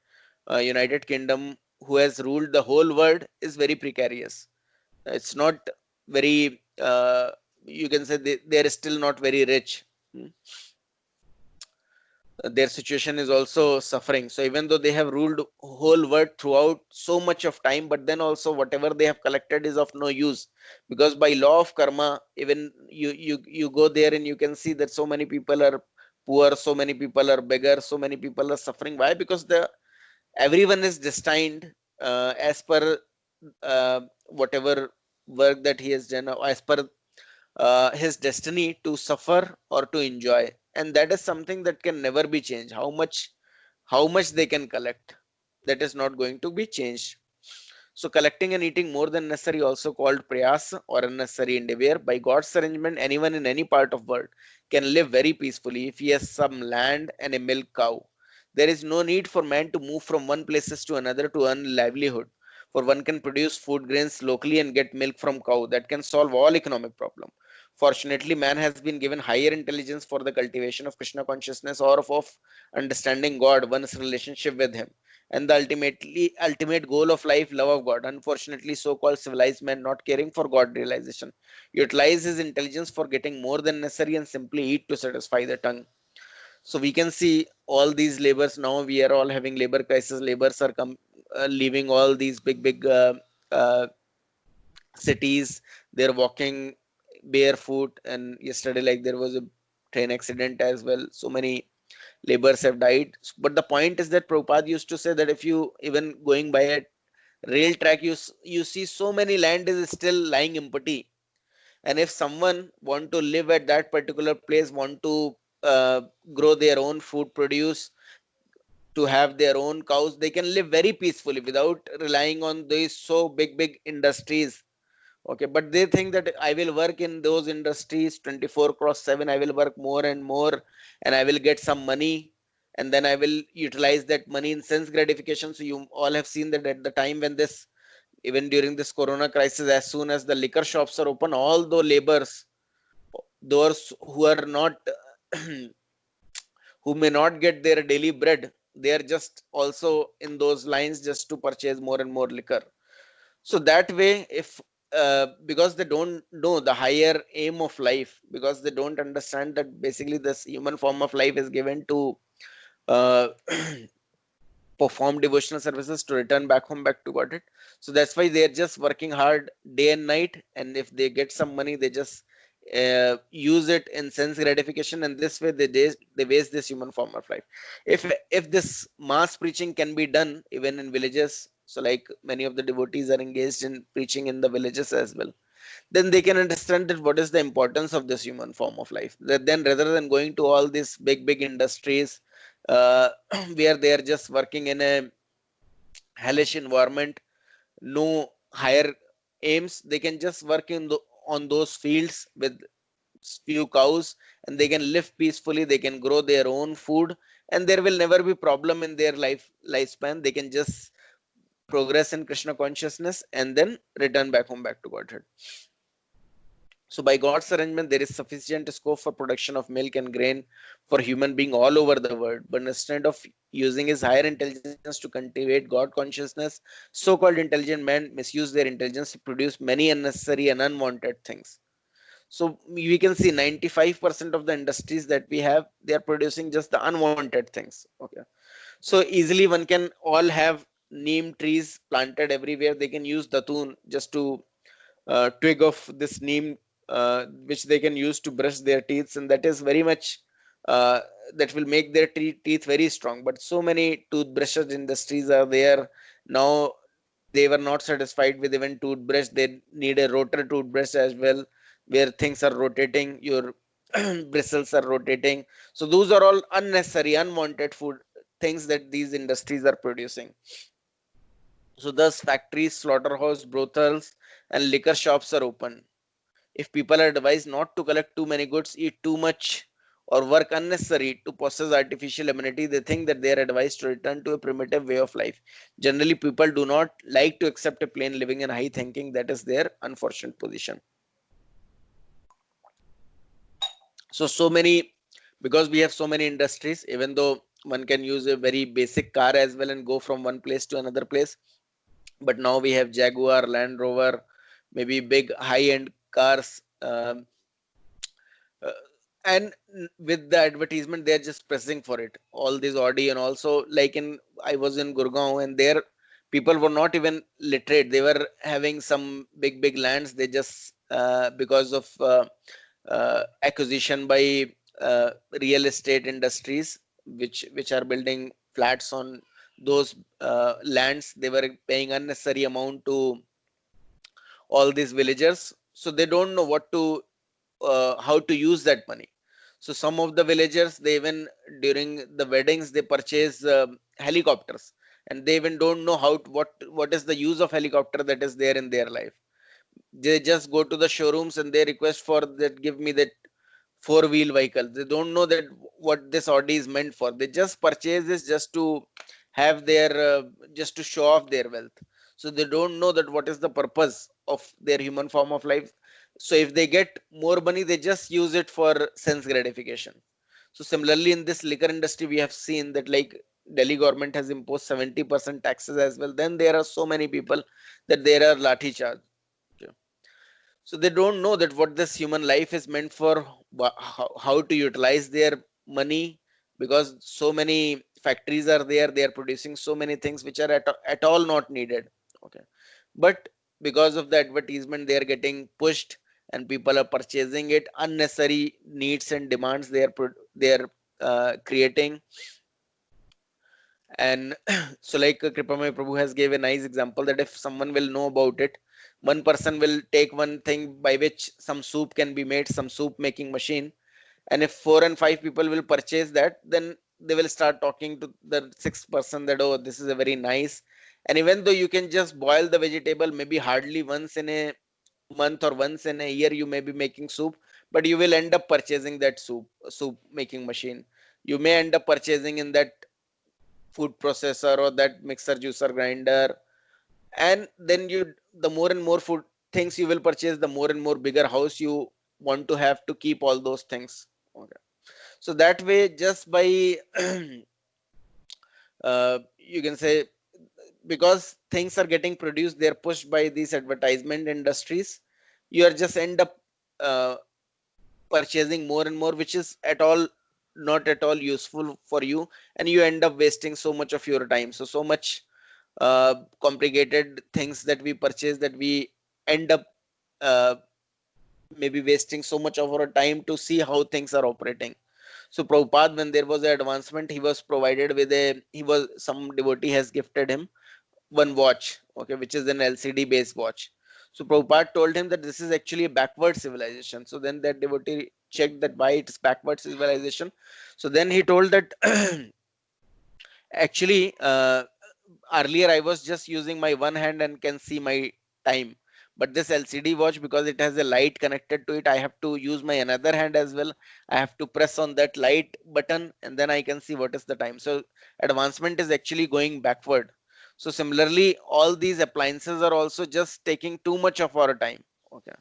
Speaker 2: United Kingdom, who has ruled the whole world, is very precarious. It's not very, you can say they're still not very rich. Hmm. Their situation is also suffering. So even though they have ruled whole world throughout so much of time, but then also whatever they have collected is of no use, because by law of karma, even you go there and you can see that so many people are poor, so many people are beggars, so many people are suffering. Why? Because the everyone is destined as per whatever work that he has done, as per his destiny to suffer or to enjoy, and that is something that can never be changed. How much they can collect, that is not going to be changed. So collecting and eating more than necessary, also called prayas or unnecessary endeavor, by God's arrangement, anyone in any part of world can live very peacefully if he has some land and a milk cow. There is no need for man to move from one places to another to earn livelihood, for one can produce food grains locally and get milk from cow. That can solve all economic problem. Fortunately, man has been given higher intelligence for the cultivation of Krishna consciousness, or of understanding God, one's relationship with him, and the ultimate goal of life, love of God. Unfortunately, so-called civilized man, not caring for God realization, utilize his intelligence for getting more than necessary and simply eat to satisfy the tongue. So we can see all these labors now. We are all having labor crisis. Laborers are leaving all these big uh, cities. They're walking barefoot, and yesterday, like, there was a train accident as well. So many laborers have died. But the point is that Prabhupada used to say that if you even going by a rail track, you see so many land is still lying empty. And if someone want to live at that particular place, want to grow their own food produce, to have their own cows, they can live very peacefully without relying on these so big industries. Okay, but they think that I will work in those industries 24 cross 7. I will work more and more, and I will get some money, and then I will utilize that money in sense gratification. So you all have seen that at the time when this, even during this corona crisis, as soon as the liquor shops are open, all the laborers, those who are not who may not get their daily bread, they are just also in those lines just to purchase more and more liquor. So that way, if because they don't know the higher aim of life, because they don't understand that basically this human form of life is given to uh, perform devotional services, to return back home, back to God. So that's why they're just working hard day and night, and if they get some money, they just use it in sense gratification, and this way they waste this human form of life. If this mass preaching can be done even in villages, so like many of the devotees are engaged in preaching in the villages as well, then they can understand that what is the importance of this human form of life. That then rather than going to all these big industries where they are just working in a hellish environment, no higher aims, they can just work on those fields with few cows, and they can live peacefully, they can grow their own food, and there will never be problem in their lifespan. They can just progress in Krishna consciousness and then return back home, back to Godhead. So by God's arrangement, there is sufficient scope for production of milk and grain for human being all over the world. But instead of using his higher intelligence to cultivate God consciousness, so-called intelligent men misuse their intelligence to produce many unnecessary and unwanted things. So we can see 95% of the industries that we have, they are producing just the unwanted things. Okay. So easily one can all have neem trees planted everywhere. They can use datun just to twig of this neem, which they can use to brush their teeth, and that is very much uh, that will make their teeth very strong. But so many toothbrushes industries are there now. They were not satisfied with even toothbrush. They need a rotor toothbrush as well, where things are rotating, your bristles are rotating. So those are all unnecessary, unwanted food things that these industries are producing. So thus factories, slaughterhouse, brothels, and liquor shops are open. If people are advised not to collect too many goods, eat too much, or work unnecessary to possess artificial immunity, they think that they are advised to return to a primitive way of life. Generally, people do not like to accept a plain living and high thinking. That is their unfortunate position. So many, because we have so many industries, even though one can use a very basic car as well and go from one place to another place, but now we have Jaguar, Land Rover, maybe big high-end cars, uh, and with the advertisement they're just pressing for it, all this Audi. And also, like in, I was in Gurgaon, and there people were not even literate. They were having some big lands. They just because of acquisition by real estate industries, which are building flats on those lands, they were paying unnecessary amount to all these villagers. So they don't know what to how to use that money. So some of the villagers, they even during the weddings they purchase helicopters, and they even don't know what is the use of helicopter that is there in their life. They just go to the showrooms and they request for that, give me that four-wheel vehicle. They don't know that what this Audi is meant for. They just purchase this just to have their just to show off their wealth. So they don't know that what is the purpose of their human form of life. So if they get more money, they just use it for sense gratification. So similarly, in this liquor industry, we have seen that like Delhi government has imposed 70% taxes as well. Then there are so many people that there are lathi charge. So they don't know that what this human life is meant for, how to utilize their money, because so many factories are there, they are producing so many things which are at all not needed. Okay. But because of the advertisement, they are getting pushed and people are purchasing it. Unnecessary needs and demands they are creating. And so like Kripamay Prabhu has gave a nice example that if someone will know about it, one person will take one thing by which some soup can be made, some soup making machine. And if 4 and 5 people will purchase that, then they will start talking to the sixth person that, oh, this is a very nice. And even though you can just boil the vegetable, maybe hardly once in a month or once in a year, you may be making soup, but you will end up purchasing that soup making machine. You may end up purchasing in that food processor or that mixer juicer grinder. And then you, the more and more food things you will purchase, the more and more bigger house you want to have to keep all those things. Okay. So that way, just by you can say, because things are getting produced, they're pushed by these advertisement industries, you are just end up uh, purchasing more and more, which is at all not at all useful for you, and you end up wasting so much of your time. So much complicated things that we purchase, that we end up uh, maybe wasting so much of our time to see how things are operating. So Prabhupada, when there was an advancement, he was provided with some devotee has gifted him one watch, okay, which is an LCD based watch. So Prabhupada told him that this is actually a backward civilization. So then that devotee checked that why it's backward civilization. So then he told that actually earlier I was just using my one hand and can see my time, but this LCD watch, because it has a light connected to it, I have to use my another hand as well. I have to press on that light button and then I can see what is the time. So advancement is actually going backward. So similarly, all these appliances are also just taking too much of our time, okay,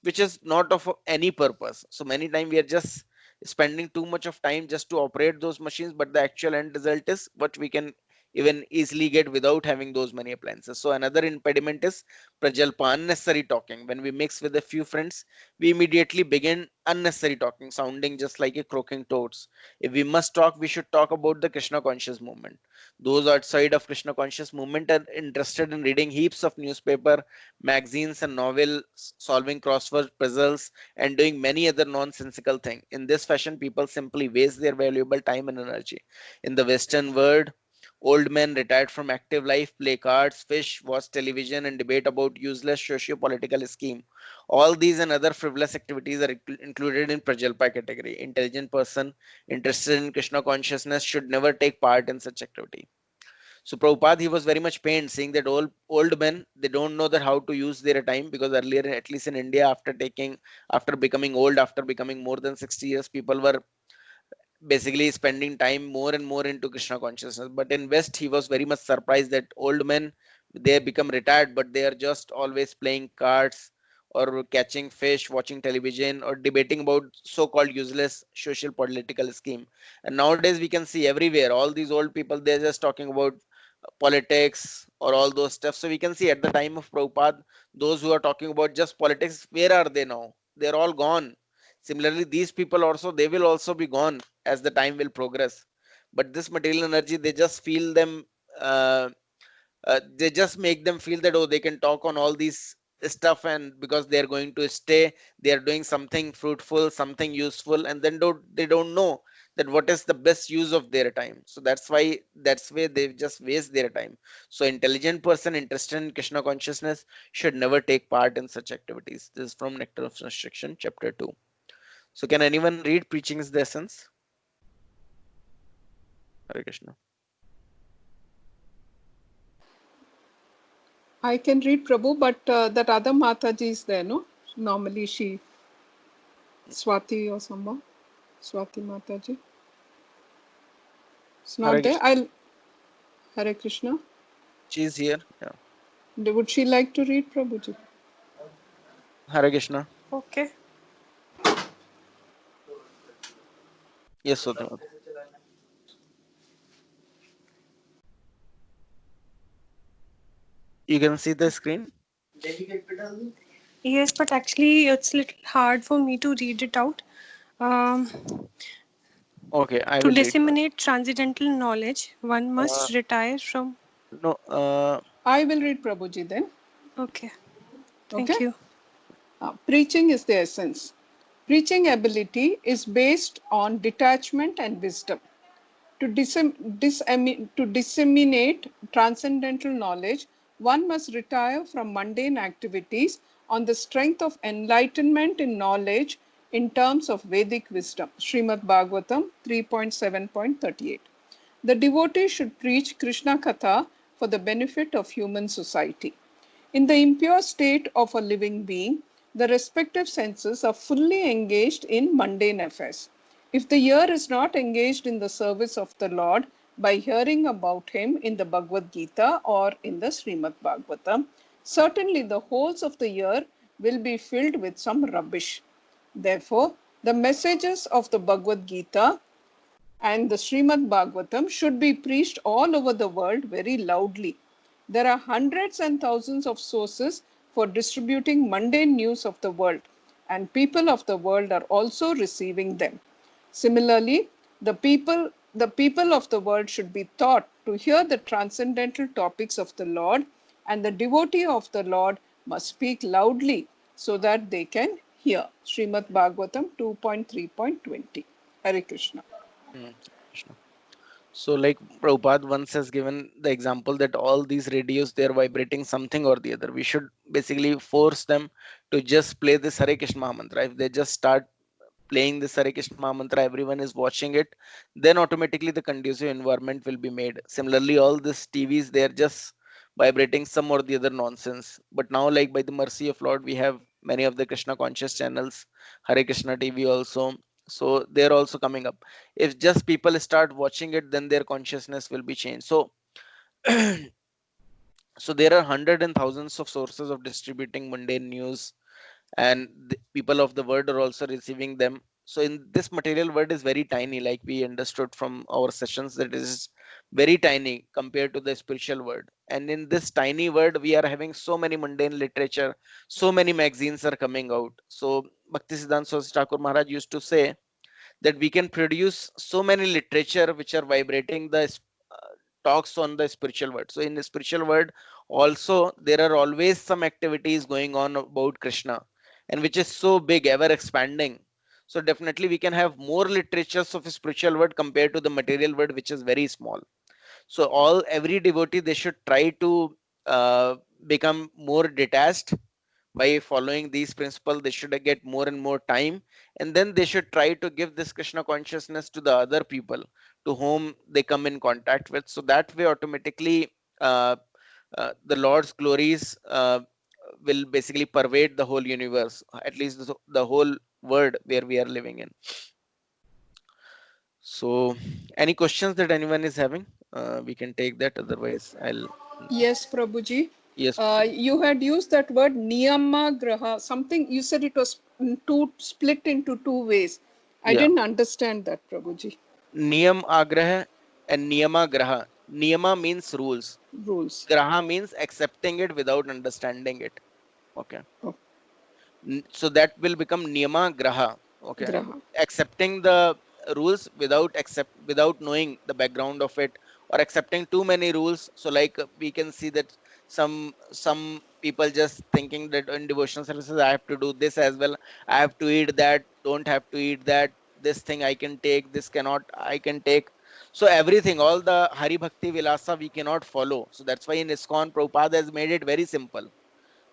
Speaker 2: which is not of any purpose. So many times we are just spending too much of time just to operate those machines, but the actual end result is what we can even easily get without having those many appliances. So another impediment is prajalpa, unnecessary talking. When we mix with a few friends, we immediately begin unnecessary talking, sounding just like a croaking toads. If we must talk, we should talk about the Krishna conscious movement. Those outside of Krishna conscious movement are interested in reading heaps of newspaper, magazines and novels, solving crossword puzzles, and doing many other nonsensical things. In this fashion, people simply waste their valuable time and energy. In the Western world, old men retired from active life play cards, fish, watch television, and debate about useless socio-political scheme. All these and other frivolous activities are included in Prajalpa category. Intelligent person interested in Krishna consciousness should never take part in such activity. So Prabhupada, he was very much pained seeing that old men, they don't know that how to use their time, because earlier, at least in India, after becoming old, after becoming more than 60 years, people were basically spending time more and more into Krishna consciousness. But in West, he was very much surprised that old men, they become retired, but they are just always playing cards or catching fish, watching television, or debating about so-called useless social political scheme. And nowadays we can see everywhere all these old people, they're just talking about politics or all those stuff. So we can see at the time of Prabhupada, those who are talking about just politics, where are they now? They're all gone. Similarly, these people also, they will also be gone as the time will progress. But this material energy, they just feel them, uh, they just make them feel that, oh, they can talk on all these stuff, and because they are going to stay, they are doing something fruitful, something useful, and then they don't know that what is the best use of their time. So that's why they just waste their time. So intelligent person interested in Krishna consciousness should never take part in such activities. This is from Nectar of Instruction, chapter 2. So can anyone read Preaching is the Essence? Hare Krishna.
Speaker 3: I can read Prabhu, but that other Mataji is there, no? Normally she, Swati or someone, Swati Mataji. It's
Speaker 2: Hare
Speaker 3: not there.
Speaker 2: Krishna.
Speaker 3: Hare Krishna.
Speaker 2: She is here. Yeah.
Speaker 3: Would she like to read Prabhuji?
Speaker 2: Hare Krishna.
Speaker 1: Okay.
Speaker 2: Yes, Sotama. You can see the screen.
Speaker 4: Yes, but actually it's a little hard for me to read it out. Um,
Speaker 2: Okay, I
Speaker 4: to
Speaker 2: will read.
Speaker 4: disseminate transcendental knowledge, one
Speaker 2: Uh,
Speaker 4: must retire from.
Speaker 2: no,
Speaker 3: I will read Prabhuji then.
Speaker 4: Okay,
Speaker 3: Okay.
Speaker 4: thank you.
Speaker 3: Preaching is the essence. Preaching ability is based on detachment and wisdom. To disseminate transcendental knowledge, one must retire from mundane activities on the strength of enlightenment in knowledge in terms of Vedic wisdom. Srimad Bhagavatam 3.7.38. The devotee should preach Krishna Katha for the benefit of human society. In the impure state of a living being, the respective senses are fully engaged in mundane affairs. If the ear is not engaged in the service of the Lord by hearing about him in the Bhagavad Gita or in the Srimad Bhagavatam, certainly the holes of the ear will be filled with some rubbish. Therefore, the messages of the Bhagavad Gita and the Srimad Bhagavatam should be preached all over the world very loudly. There are hundreds and thousands of sources for distributing mundane news of the world, and people of the world are also receiving them. Similarly, the people of the world should be taught to hear the transcendental topics of the Lord, and the devotee of the Lord must speak loudly so that they can hear. Srimad Bhagavatam 2.3.20. Hare Krishna.
Speaker 2: Krishna. So like Prabhupada once has given the example that all these radios, they're vibrating something or the other. We should basically force them to just play this Hare Krishna Maha Mantra. If they just start playing this Hare Krishna Maha Mantra, everyone is watching it, then automatically the conducive environment will be made. Similarly, all these TVs, they're just vibrating some or the other nonsense. But now, like by the mercy of Lord, we have many of the Krishna conscious channels, Hare Krishna TV also. So they're also coming up. If just people start watching it, then their consciousness will be changed. So so there are hundreds and thousands of sources of distributing mundane news, and the people of the world are also receiving them. So in this material world is very tiny, like we understood from our sessions, that is very tiny compared to the spiritual world. And in this tiny world, we are having so many mundane literature, so many magazines are coming out. So Bhaktisiddhanta Saraswati Thakur Maharaj used to say that we can produce so many literature which are vibrating the talks on the spiritual world. So in the spiritual world also, there are always some activities going on about Krishna, and which is so big, ever expanding. So definitely we can have more literatures of spiritual world compared to the material world, which is very small. So all every devotee, they should try to become more detached. By following these principles, they should get more and more time, and then they should try to give this Krishna consciousness to the other people to whom they come in contact with. So that way automatically uh, the Lord's glories will basically pervade the whole universe, at least the whole world where we are living in. So any questions that anyone is having, we can take that, otherwise I'll.
Speaker 3: Yes, Prabhuji.
Speaker 2: Yes.
Speaker 3: You had used that word niyama graha. Something you said it was split into two ways. I
Speaker 2: Yeah.
Speaker 3: didn't understand that, Prabhuji.
Speaker 2: Niyam agrah and niyama graha. Niyama means rules.
Speaker 3: Rules.
Speaker 2: Graha means accepting it without understanding it. Okay.
Speaker 3: Oh,
Speaker 2: So that will become niyama graha. Okay.
Speaker 3: graha.
Speaker 2: Accepting the rules without knowing the background of it, or accepting too many rules. So like we can see that some people just thinking that in devotional services I have to do this as well. I have to eat that. Don't have to eat that. This thing I can take. This cannot I can take. So everything, all the Hari Bhakti Vilasa we cannot follow. So that's why in ISKCON Prabhupada has made it very simple.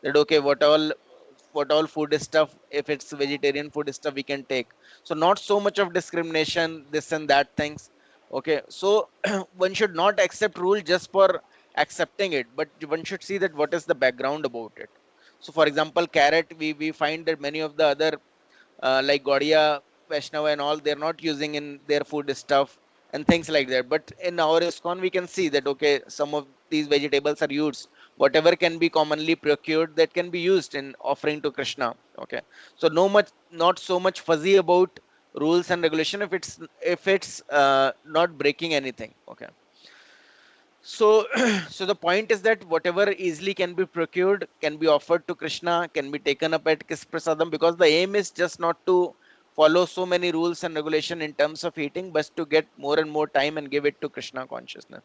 Speaker 2: That okay, what all food stuff, if it's vegetarian food stuff, we can take. So not so much of discrimination, this and that things. Okay, so one should not accept rule just for accepting it, but one should see that what is the background about it. So for example, carrot, we find that many of the other like Gaudiya, Vaishnava and all, they're not using in their food stuff and things like that. But in our ISKCON, we can see that, okay, some of these vegetables are used. Whatever can be commonly procured, that can be used in offering to Krishna. Okay. So not so much fuzzy about rules and regulation if it's not breaking anything. Okay. So, so the point is that whatever easily can be procured can be offered to Krishna, can be taken up at Kis Prasadam, because the aim is just not to follow so many rules and regulation in terms of eating, but to get more and more time and give it to Krishna consciousness.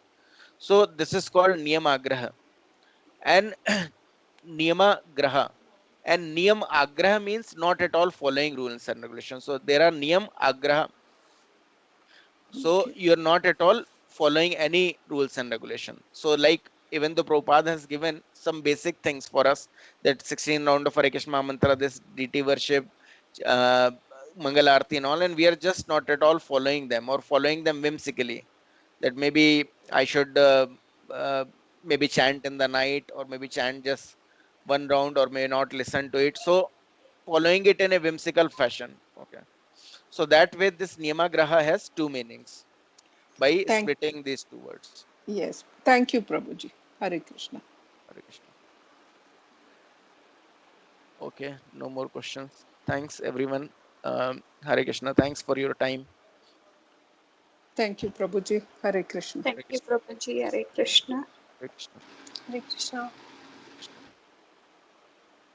Speaker 2: So this is called Niyamagraha and Niyama Graha. And Niyam Agraha means not at all following rules and regulations. So there are Niyam Agraha. So
Speaker 3: Okay.
Speaker 2: you're not at all following any rules and regulation. So like even the Prabhupada has given some basic things for us, that 16 round of Hare Krishna mantra, this deity worship, uh, Mangal Arati and all, and we are just not at all following them, or following them whimsically. That maybe I should uh, maybe chant in the night, or maybe chant just one round, or may not listen to it. So following it in a whimsical fashion. Okay. So that way this Niyamagraha has two meanings by
Speaker 3: Thank
Speaker 2: splitting these two words.
Speaker 3: yes. Thank you, Prabhuji. Hare Krishna.
Speaker 2: Hare Krishna. Okay, no more questions. Thanks everyone. Hare Krishna. Thanks for your time.
Speaker 3: Thank you, Prabhuji. Hare Krishna.
Speaker 1: Thank
Speaker 2: Hare
Speaker 1: you,
Speaker 2: Krishna.
Speaker 1: Prabhuji. Hare Krishna.
Speaker 2: Hare Krishna.
Speaker 4: Hare Krishna.